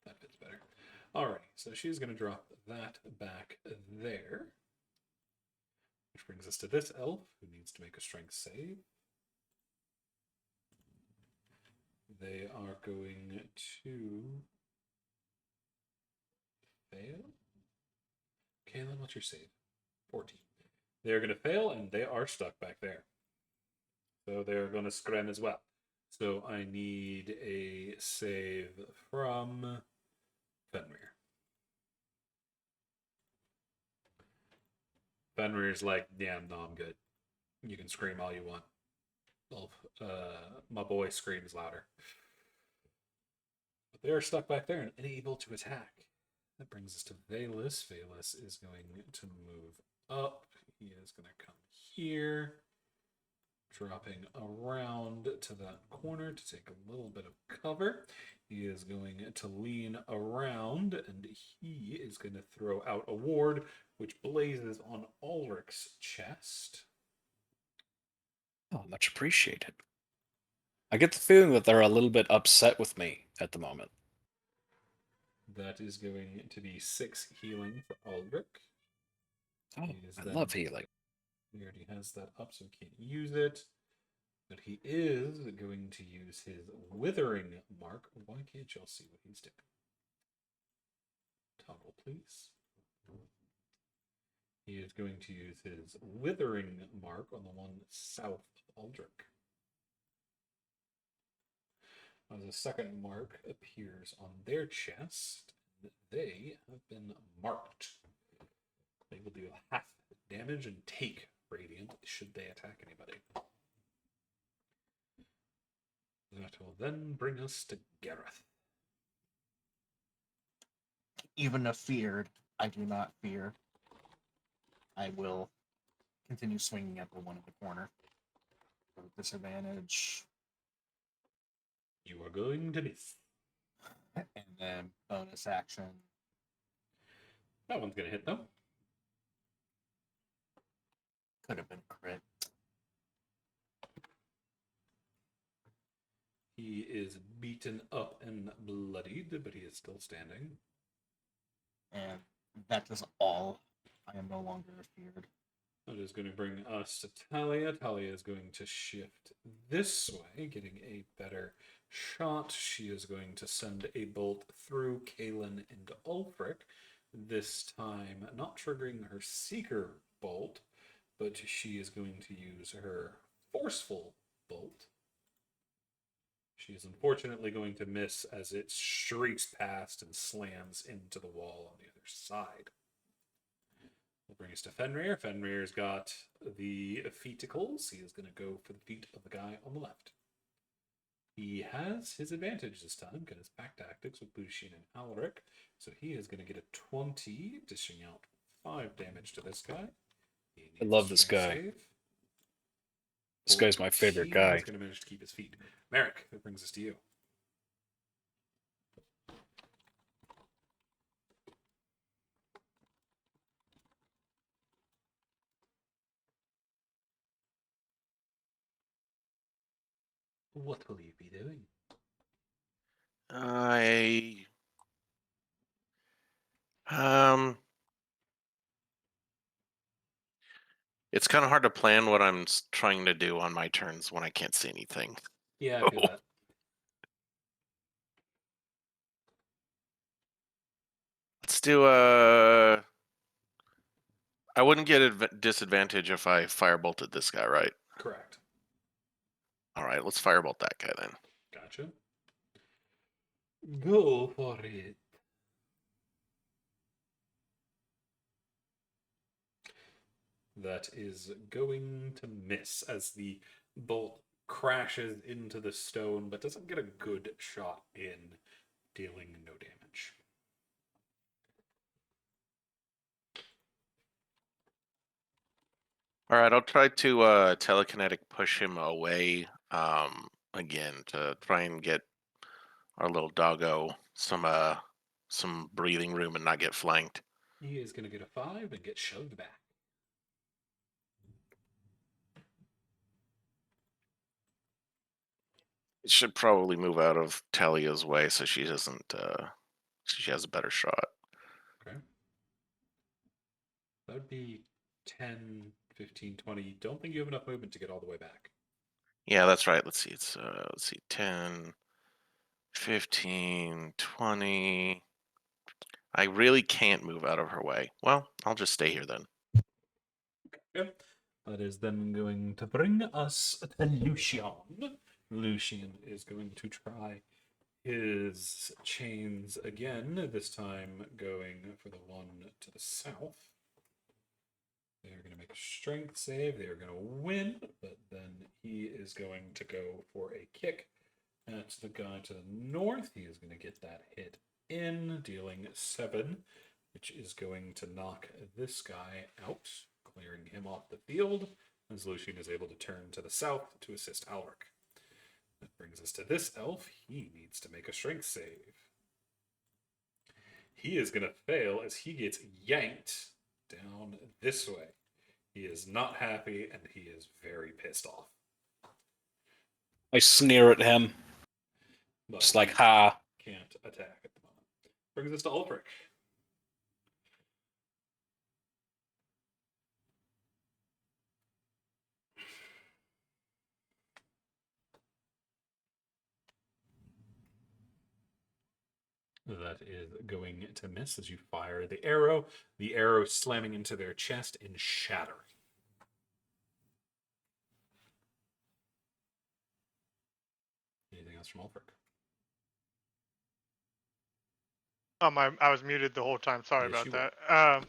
That fits better. Alright, so she's going to drop that back there. Which brings us to this elf, who needs to make a strength save. They are going to fail. Kaelin, what's your save? 14. They are going to fail, and they are stuck back there. So they're going to scram as well. So I need a save from Fenrir. Fenrir's like, yeah, no, I'm good. You can scream all you want. My boy screams louder. But they are stuck back there and unable to attack. That brings us to Valus. Valus is going to move up. He is going to come here, dropping around to that corner to take a little bit of cover. He is going to lean around, and he is going to throw out a ward, which blazes on Ulrich's chest. Oh, much appreciated. I get the feeling that they're a little bit upset with me at the moment. That is going to be 6 healing for Ulrich. Oh, He is I then- love healing. He already has that up, so he can't use it. But he is going to use his Withering Mark. Why can't y'all see what he's doing? Toggle, please. He is going to use his Withering Mark on the one south of Aldrich. As a second mark appears on their chest, they have been marked. They will do half damage and take radiant should they attack anybody. That will then bring us to Gareth. Even if feared, I do not fear. I will continue swinging at the one in the corner. With disadvantage. You are going to miss. And then bonus action. That one's going to hit, though. Could have been a crit. He is beaten up and bloodied, but he is still standing. And that is all. I am no longer feared. That is going to bring us to Talia. Talia is going to shift this way, getting a better shot. She is going to send a bolt through Kaelin and Ulfric. This time, not triggering her Seeker bolt, but she is going to use her Forceful bolt. She is unfortunately going to miss as it shrieks past and slams into the wall on the other side. We'll bring us to Fenrir. Fenrir's got the feeticles. He is going to go for the feet of the guy on the left. He has his advantage this time because it's pack tactics with Bushin and Alric. So he is going to get a 20, dishing out 5 damage to this guy. I love this Strength guy. save. This guy's my favorite 14, guy. He's going to manage to keep his feet. Merrick, that brings us to you. What will you be doing? It's kind of hard to plan what I'm trying to do on my turns when I can't see anything. Yeah, I feel that. Let's do I wouldn't get disadvantage if I firebolted this guy, right? Correct. All right, let's firebolt that guy then. Gotcha. Go for it. That is going to miss as the bolt crashes into the stone, but doesn't get a good shot in, dealing no damage. All right, I'll try to telekinetic push him away again to try and get our little doggo some breathing room and not get flanked. He is going to get a 5 and get shoved back. It should probably move out of Talia's way so she doesn't she has a better shot. Okay. That would be 10, 15, 20. Don't think you have enough movement to get all the way back. Yeah, that's right. Let's see. It's 10, 15, 20. I really can't move out of her way. Well, I'll just stay here then. Okay. That is then going to bring us to Lucian. Lucian is going to try his chains again, this time going for the one to the south. They are going to make a strength save. They are going to win, but then he is going to go for a kick at the guy to the north. He is going to get that hit in, dealing 7, which is going to knock this guy out, clearing him off the field, as Lucian is able to turn to the south to assist Alric. That brings us to this elf. He needs to make a strength save. He is going to fail as he gets yanked down this way. He is not happy and he is very pissed off. I sneer at him. But Just like, he ha. can't attack at the moment. Brings us to Ulfric. That is going to miss as you fire the arrow slamming into their chest and shattering. Anything else from Ulfric? I was muted the whole time. Sorry Yes, about you that.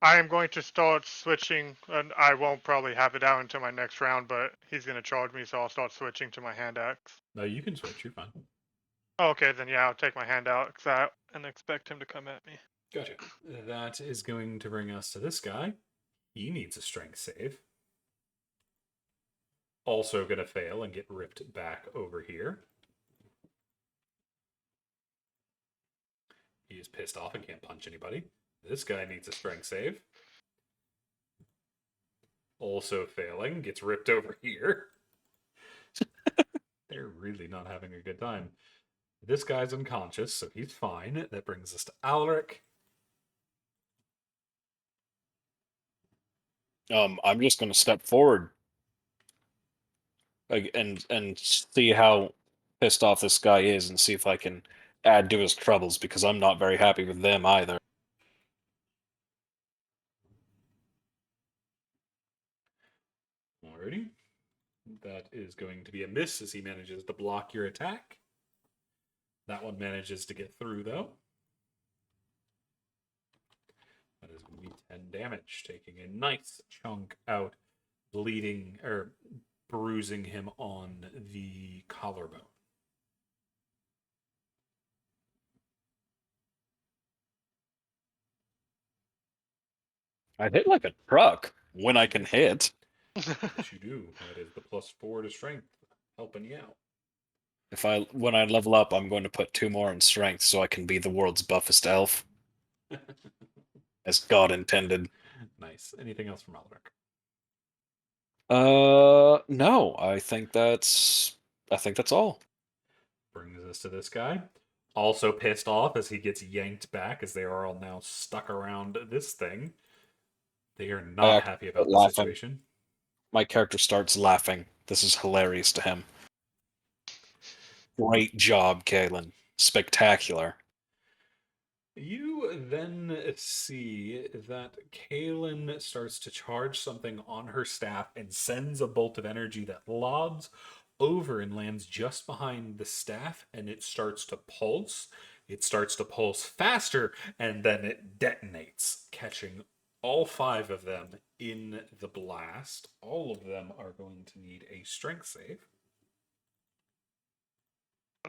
I am going to start switching, and I won't probably have it out until my next round, but he's going to charge me, so I'll start switching to my hand axe. No, you can switch. You're fine. Okay, then yeah, I'll take my hand axe out and expect him to come at me. Gotcha. That is going to bring us to this guy. He needs a strength save. Also going to fail and get ripped back over here. He is pissed off and can't punch anybody. This guy needs a strength save. Also failing, gets ripped over here. They're really not having a good time. This guy's unconscious, so he's fine. That brings us to Alric. I'm just going to step forward and see how pissed off this guy is and see if I can add to his troubles, because I'm not very happy with them either. Alrighty. That is going to be a miss as he manages to block your attack. That one manages to get through, though. That is going to be 10 damage, taking a nice chunk out, bleeding or bruising him on the collarbone. I hit like a truck when I can hit. Yes, you do. That is the +4 to strength, helping you out. When I level up, I'm going to put 2 more in strength so I can be the world's buffest elf, as God intended. Nice. Anything else from Alric? No, I think that's all. Brings us to this guy. Also pissed off as he gets yanked back as they are all now stuck around this thing. They are not happy about the laughing. situation. My character starts laughing. This is hilarious to him. Great job, Kalen. Spectacular. You then see that Kaelin starts to charge something on her staff and sends a bolt of energy that lobs over and lands just behind the staff, and it starts to pulse. It starts to pulse faster, and then it detonates, catching all 5 of them in the blast. All of them are going to need a strength save.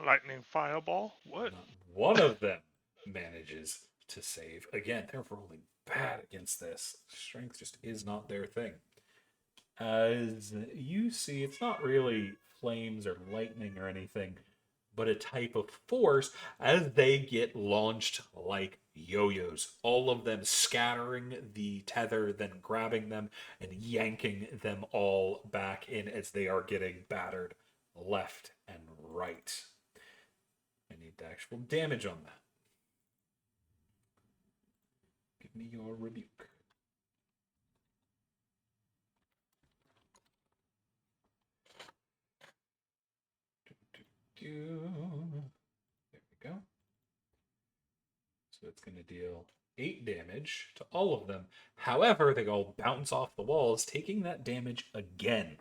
Lightning fireball? What? Not one of them manages to save. Again, they're rolling bad against this. Strength just is not their thing. As you see, it's not really flames or lightning or anything, but a type of force as they get launched like yo-yos. All of them scattering the tether, then grabbing them and yanking them all back in as they are getting battered left and right. I need the actual damage on that. Give me your rebuke. There we go. So it's going to deal 8 damage to all of them. However, they all bounce off the walls, taking that damage again.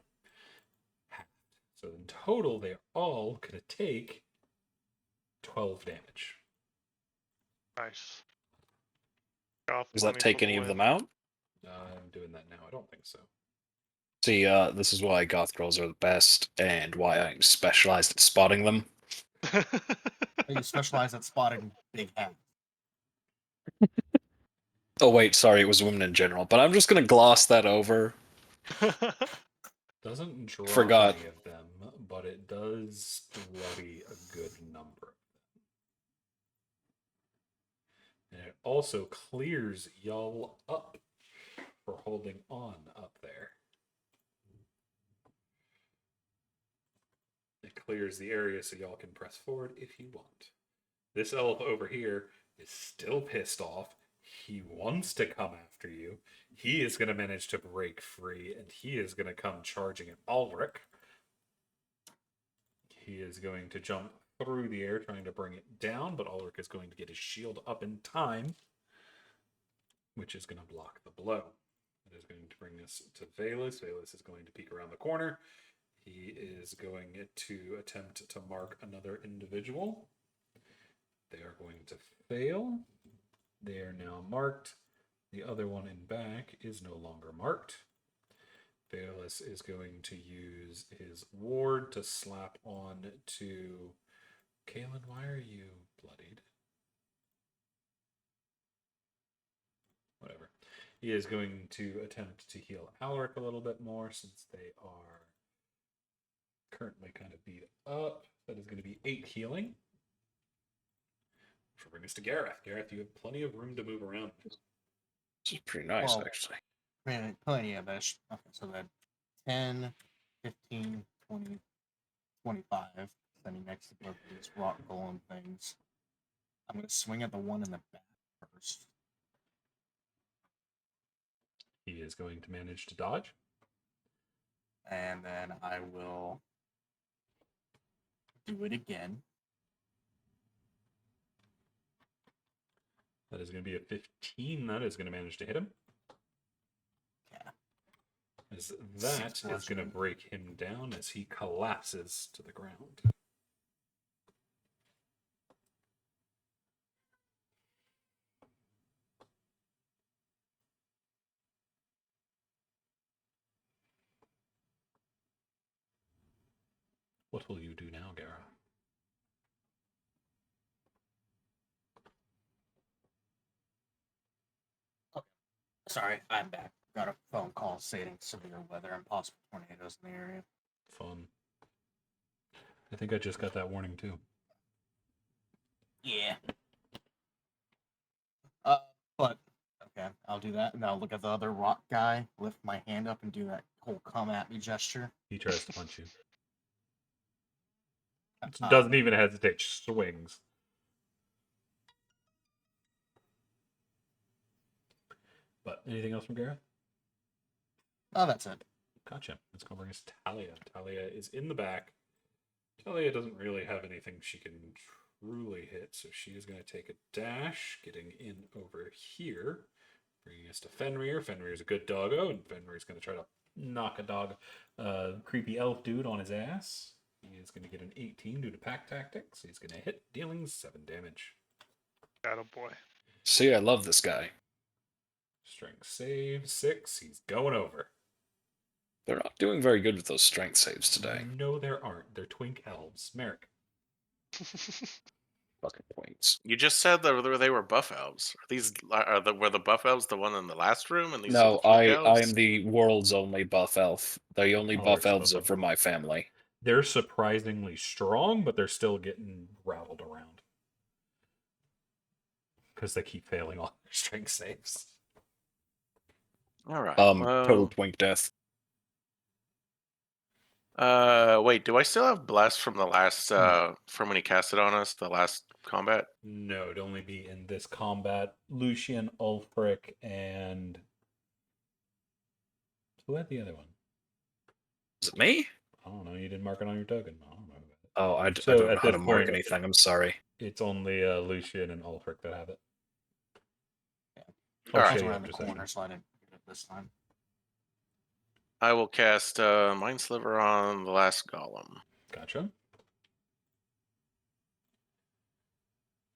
So in total, they are all going to take 12 damage. Nice. Goth Does that money take for the any of win. them out? I'm doing that now. I don't think so. See, this is why goth girls are the best, and why I'm specialized at spotting them. You specialize at spotting big hats. Oh wait, sorry, it was women in general. But I'm just gonna gloss that over. Doesn't drop Forgot. any of them, but it does bloody a good number of them. And it also clears y'all up for holding on up there. It clears the area so y'all can press forward if you want. This elf over here is still pissed off. He wants to come after you. He is going to manage to break free, and he is going to come charging at Ulrich. He is going to jump through the air, trying to bring it down, but Ulrich is going to get his shield up in time, which is going to block the blow. It is going to bring us to Vael'Thalor. Vael'Thalor is going to peek around the corner. He is going to attempt to mark another individual. They are going to fail. They are now marked. The other one in back is no longer marked. Vael'Thalor is going to use his ward to slap on to... Kaelin, why are you bloodied? Whatever. He is going to attempt to heal Alaric a little bit more since they are currently kind of beat up. That is going to be 8 healing. Which will bring us to Gareth. Gareth, you have plenty of room to move around. This is pretty nice, Well, actually. Man, plenty of it. Okay, so that 10, 15, 20, 25. Standing next to both of these rock golem things. I'm going to swing at the one in the back first. He is going to manage to dodge. And then I will do it again. That is going to be a 15. That is going to manage to hit him. Yeah. As that Six is going to bludgeoning. break him down as he collapses to the ground. What will you do now, Gara? Sorry, I'm back. Got a phone call stating severe weather and possible tornadoes in the area. Fun. I think I just got that warning too. Yeah. But okay, I'll do that, and I'll look at the other rock guy, lift my hand up, and do that whole "come at me" gesture. He tries to punch you. Uh, Doesn't even hesitate, swings. But anything else from Gareth? Oh, that's it. Gotcha. Let's go bring us Talia. Talia is in the back. Talia doesn't really have anything she can truly hit, so she is going to take a dash, getting in over here, bringing us to Fenrir. Fenrir's a good doggo, and Fenrir's going to try to knock a creepy elf dude on his ass. He is going to get an 18 due to pack tactics. He's going to hit, dealing 7 damage. Attaboy. See, I love this guy. Strength save 6. He's going over. They're not doing very good with those strength saves today. No, there aren't. They're twink elves. Merrick. Fucking points. You just said that they were buff elves. Were the buff elves the one in the last room, and these are No, the twink I elves? am the world's only buff elf. The only Oh, buff it's elves buff are elf. from my family. They're surprisingly strong, but they're still getting rattled around. Because they keep failing all their strength saves. All right. Total twink death. Wait. Do I still have bless from the last from when he cast it on us? The last combat. No, it'd only be in this combat. Lucian, Ulfric, and... Who had the other one? Is it me? I don't know. You didn't mark it on your token. I don't know. Oh, I So don't know at how this to mark point- anything. I'm sorry. It's only Lucian and Ulfric that have it. Yeah. I'll All I right. show was you around the after corner, session. so I didn't get it this time. I will cast Mind Sliver on the last golem. Gotcha.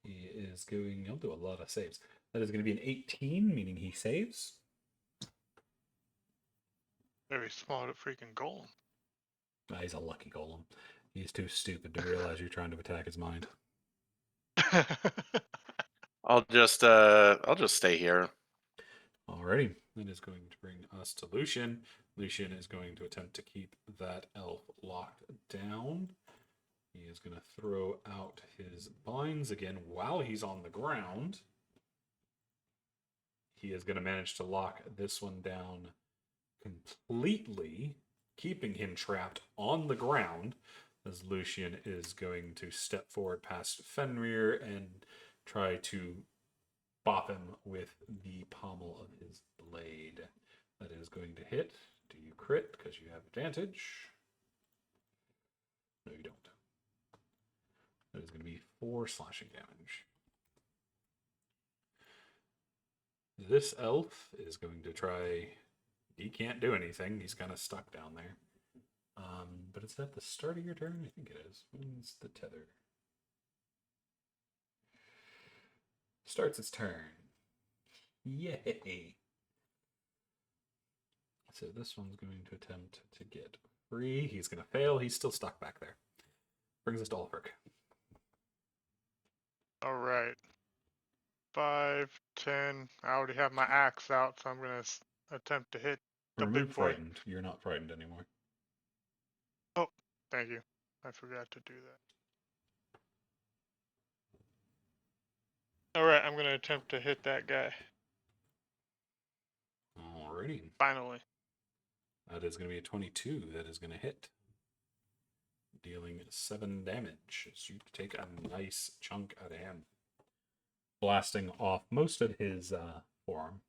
He is going... He'll do a lot of saves. That is going to be an 18, meaning he saves. Very smart freaking golem. He's a lucky golem. He's too stupid to realize you're trying to attack his mind. I'll just stay here. Alrighty, that is going to bring us to Lucian. Lucian is going to attempt to keep that elf locked down. He is going to throw out his binds again while he's on the ground. He is going to manage to lock this one down completely, keeping him trapped on the ground, as Lucian is going to step forward past Fenrir and try to bop him with the pommel of his blade. That is going to hit. Do you crit? Because you have advantage. No, you don't. That is going to be 4 slashing damage. This elf is going to try. He can't do anything. He's kind of stuck down there. But is that the start of your turn? I think it is. When's the tether? Starts its turn. Yay! So this one's going to attempt to get free. He's going to fail. He's still stuck back there. Brings us to Ulfric. All right. 5, 10. I already have my axe out, so I'm gonna attempt to hit the Remove big boy. frightened. You're not frightened anymore. Oh, thank you. I forgot to do that. All right, I'm gonna attempt to hit that guy. Alrighty. Finally. That is going to be a 22. That is going to hit. Dealing 7 damage. So you take a nice chunk out of him. Blasting off most of his forearm.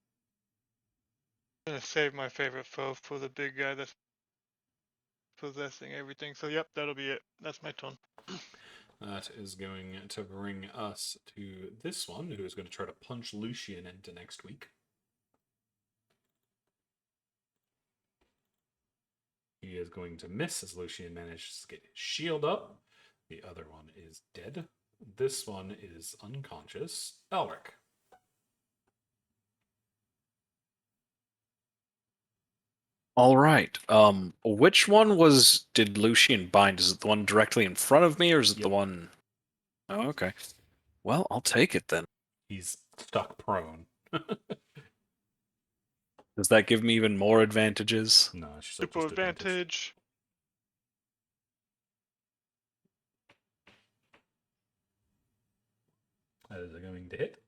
I'm gonna save my favorite foe for the big guy that's possessing everything. So yep, that'll be it. That's my turn. That is going to bring us to this one, who is going to try to punch Lucian into next week. He is going to miss as Lucian manages to get his shield up. The other one is dead. This one is unconscious. Elric. All right. Which one did Lucian bind? Is it the one directly in front of me, or is it the Yep. one? Oh, okay. Well, I'll take it then. He's stuck prone. Does that give me even more advantages? No, it's just Super advantage. That is going to hit.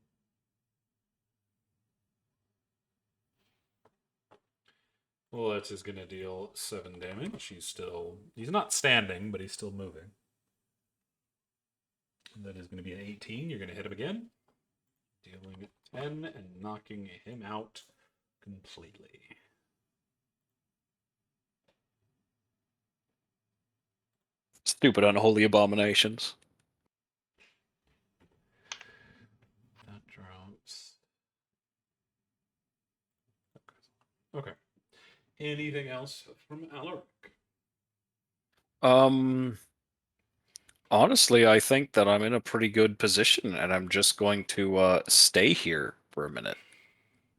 Well, that's just going to deal 7 damage. He's not standing, but he's still moving. That is going to be an 18. You're going to hit him again. Dealing 10 and knocking him out completely. Stupid unholy abominations. That drops. Okay. Anything else from Alaric? Honestly, I think that I'm in a pretty good position, and I'm just going to stay here for a minute.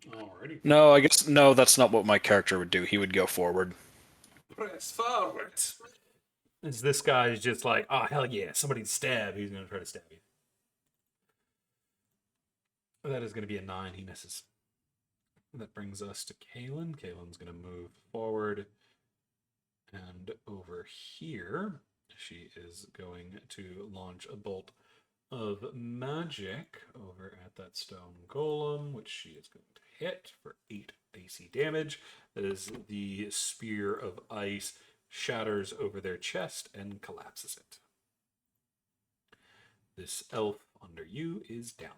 Alrighty. No, I guess no. That's not what my character would do. He would go forward. Press forward. As this guy is just like, oh, hell yeah, somebody stab. He's going to try to stab you. That is going to be a 9. He misses. That brings us to Kaelin. Kaelin's going to move forward. And over here, she is going to launch a bolt of magic over at that stone golem, which she is going to hit for 8 AC damage. As the spear of ice shatters over their chest and collapses it. This elf under you is down.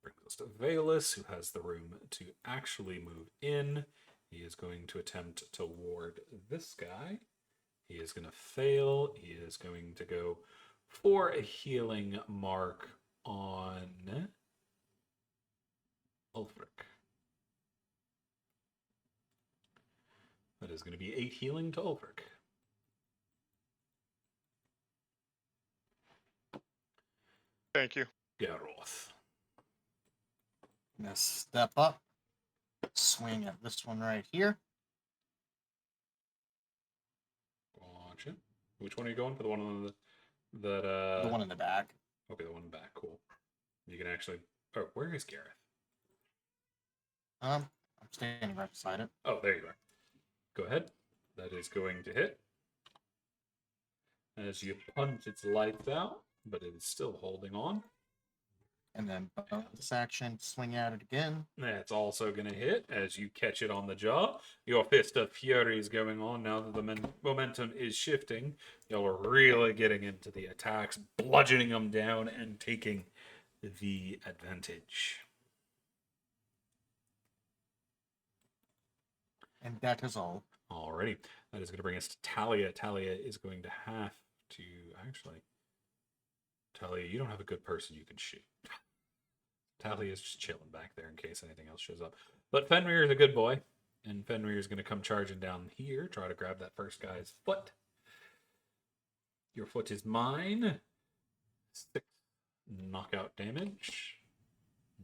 That brings us to Vael'Thalor, who has the room to actually move in. He is going to attempt to ward this guy. He is going to fail. He is going to go for a healing mark on Ulfric. That is going to be 8 healing to Ulfric. Thank you. Garoth. I'm gonna step up, swing at this one right here. Gotcha. Which one are you going for? The one on the The one in the back. Okay, the one back. Cool. You can actually. Oh, where is Gareth? I'm standing right beside it. Oh, there you are. Go ahead. That is going to hit. As you punch its lights out, but it is still holding on. And then bonus action, swing at it again. That's also going to hit as you catch it on the jaw. Your Fist of Fury is going on now that the momentum is shifting. Y'all are really getting into the attacks, bludgeoning them down and taking the advantage. And that is all. Alrighty. That is going to bring us to Talia. Talia is going to have to... Actually, Talia, you don't have a good person you can shoot. Talia is just chilling back there in case anything else shows up. But Fenrir is a good boy. And Fenrir is going to come charging down here, try to grab that first guy's foot. Your foot is mine. 6 knockout damage.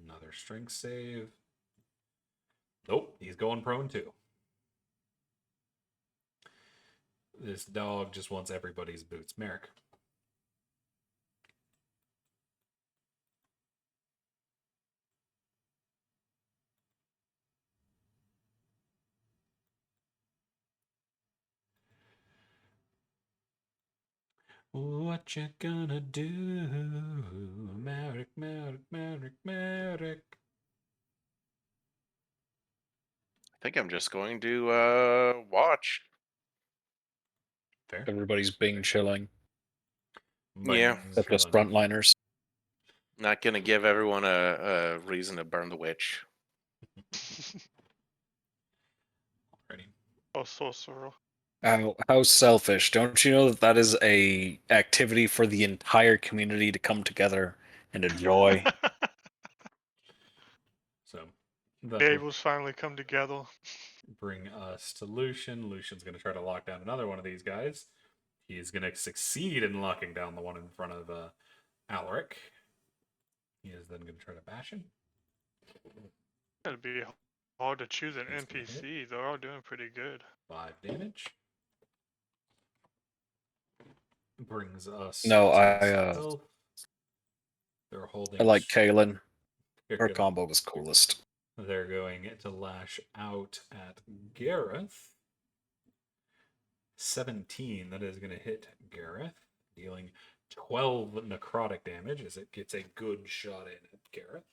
Another strength save. Nope, he's going prone too. This dog just wants everybody's boots. Merrick. What you gonna do, Merrick, Merrick, Merrick, Merrick? I think I'm just going to watch. Fair. Everybody's being chilling. Yeah. Except us frontliners. Not going to give everyone a reason to burn the witch. Ready. Oh, sorcerer. How selfish. Don't you know that that is a activity for the entire community to come together and enjoy? So that will Neighbors finally come together. bring us to Lucian. Lucian's going to try to lock down another one of these guys. He is going to succeed in locking down the one in front of Alaric. He is then going to try to bash him. It'd be hard to choose an That's gonna NPC. They're all doing pretty good. 5 damage. Brings us No, to stealth. They're holding. I like Kaylin. They're Her gonna- combo was coolest. They're going to lash out at Gareth. 17. That is going to hit Gareth, dealing 12 necrotic damage as it gets a good shot in at Gareth.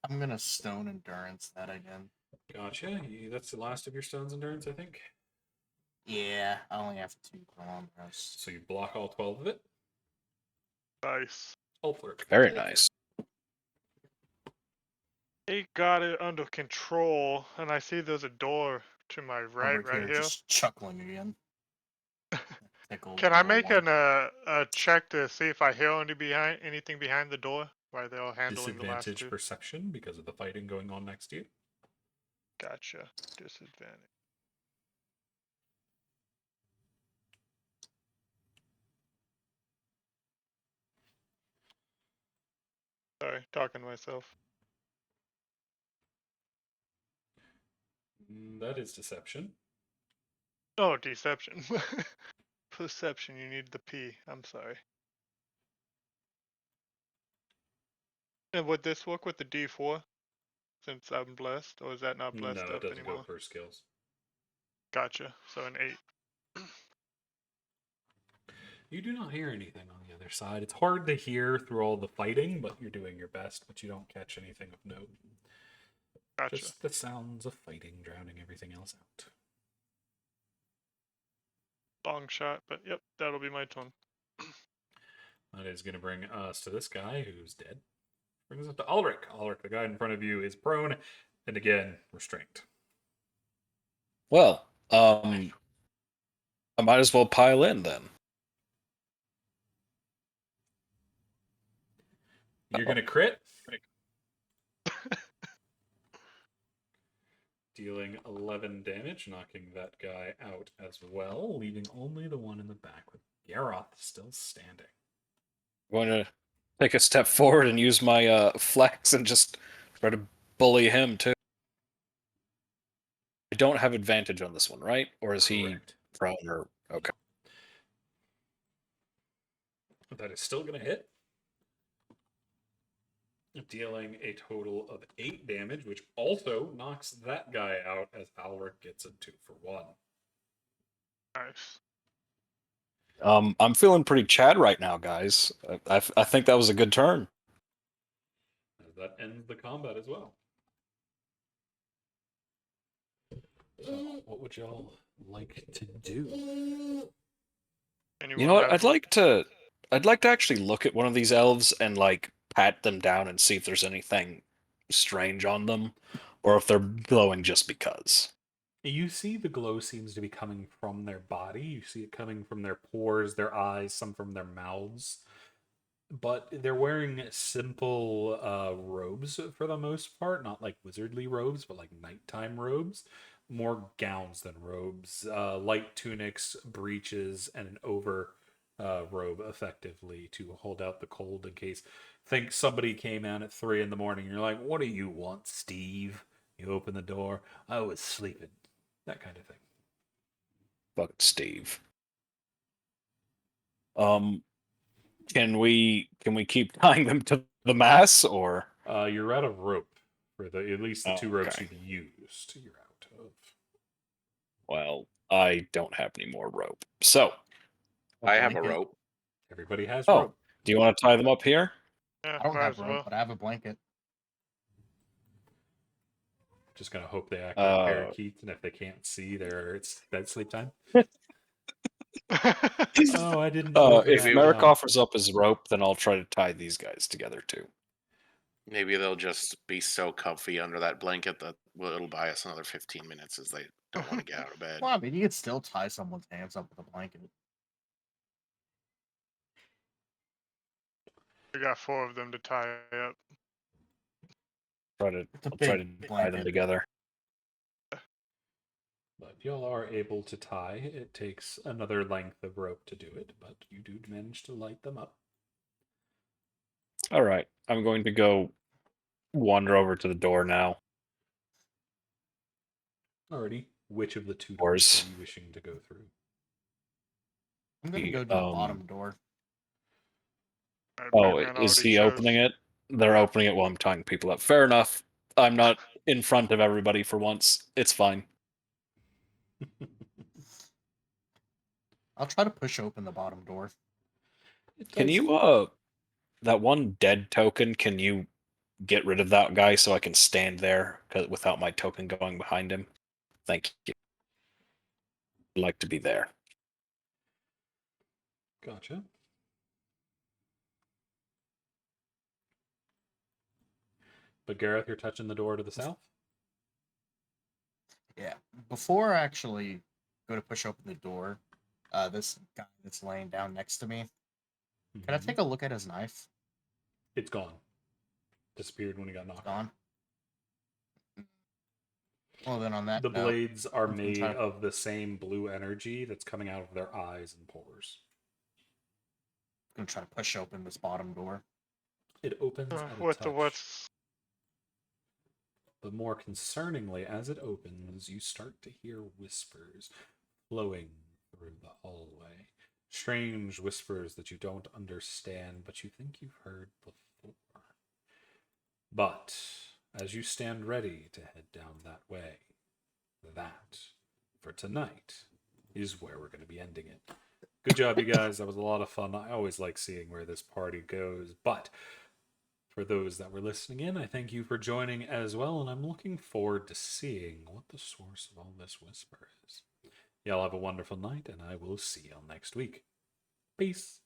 I'm going to stone endurance that again. Gotcha. That's the last of your stone's endurance, I think. Yeah, I only have 2 long rest. So you block all 12 of it. Nice. Ulfric. Very nice. He got it under control, and I see there's a door to my right, Over right here. just chuckling again. Tickle Can I little make one. a check to see if I hear anything behind the door while they're all handling the last Disadvantage 2? perception because of the fighting going on next to you. Gotcha. Disadvantage. Sorry, talking to myself. That is deception. Oh, deception. Perception, you need the P. I'm sorry. And would this work with the D4? Since I'm blessed, or is that not blessed No, it up doesn't anymore? go per skills. Gotcha. So an 8. You do not hear anything on the other side. It's hard to hear through all the fighting, but you're doing your best, but you don't catch anything of note. Gotcha. Just the sounds of fighting drowning everything else out. Long shot, but yep, that'll be my turn. That is going to bring us to this guy who's dead. Brings us to Ulrich. Ulrich, the guy in front of you, is prone and again restrained. Well, I might as well pile in then. You're going to crit. Dealing 11 damage, knocking that guy out as well, leaving only the one in the back with Garoth still standing. I'm going to take a step forward and use my flex and just try to bully him too. I don't have advantage on this one, right? Or is he Correct. prone or okay? That is still going to hit. dealing a total of 8 damage, which also knocks that guy out as Alric gets a 2-for-1. Nice. I'm feeling pretty Chad right now, guys. I think that was a good turn. As that ends the combat as well. So, what would y'all like to do? Anyone You know what? have I'd like to actually look at one of these elves and like pat them down and see if there's anything strange on them, or if they're glowing just because. You see the glow seems to be coming from their body. You see it coming from their pores, their eyes, some from their mouths. But they're wearing simple robes for the most part, not like wizardly robes, but like nighttime robes. More gowns than robes. Light tunics, breeches, and an over robe effectively to hold out the cold in case. Think somebody came out at 3 in the morning. You're like, what do you want, Steve? You open the door. I was sleeping. That kind of thing. Fuck Steve. Can we keep tying them to the mass, or You're out of rope for at least the 2 ropes okay. you've used. You're out of. Well, I don't have any more rope. So, I have a blanket. rope. Everybody has oh, rope. do you want to tie them up here? Yeah, I don't might have as rope, well. but I have a blanket. Just gonna hope they act like parakeets, and if they can't see, it's bed sleep time. Oh, I didn't know If that. Merrick offers up his rope, then I'll try to tie these guys together too. Maybe they'll just be so comfy under that blanket that it'll buy us another 15 minutes as they don't want to get out of bed. Well, I mean, you could still tie someone's hands up with a blanket. We got 4 of them to tie up. I'll a try to big tie them blanket. together. But y'all are able to tie. It takes another length of rope to do it, but you do manage to light them up. All right, I'm going to go wander over to the door now. Alrighty, which of the 2 Doors. doors are you wishing to go through? I'm gonna go to the bottom door. Alright, Oh, Batman is already he chose. opening it? They're opening it while I'm tying people up. Fair enough. I'm not in front of everybody for once. It's fine. I'll try to push open the bottom door. Can you that one dead token, can you get rid of that guy so I can stand there without my token going behind him? Thank you. I'd like to be there. Gotcha. But Gareth, you're touching the door to the south? Yeah. Before I actually go to push open the door, this guy that's laying down next to me, can I Mhm. take a look at his knife? It's gone. Disappeared when he got knocked. Gone. Well, then on that The note, blades are I'm gonna made try to- of the same blue energy that's coming out of their eyes and pores. I'm gonna try to push open this bottom door. It opens at a What touch. the what's? But more concerningly, as it opens, you start to hear whispers flowing through the hallway. Strange whispers that you don't understand, but you think you've heard before. But as you stand ready to head down that way, that, for tonight, is where we're going to be ending it. Good job, you guys. That was a lot of fun. I always like seeing where this party goes, but for those that were listening in, I thank you for joining as well, and I'm looking forward to seeing what the source of all this whisper is. Y'all have a wonderful night, and I will see y'all next week. Peace.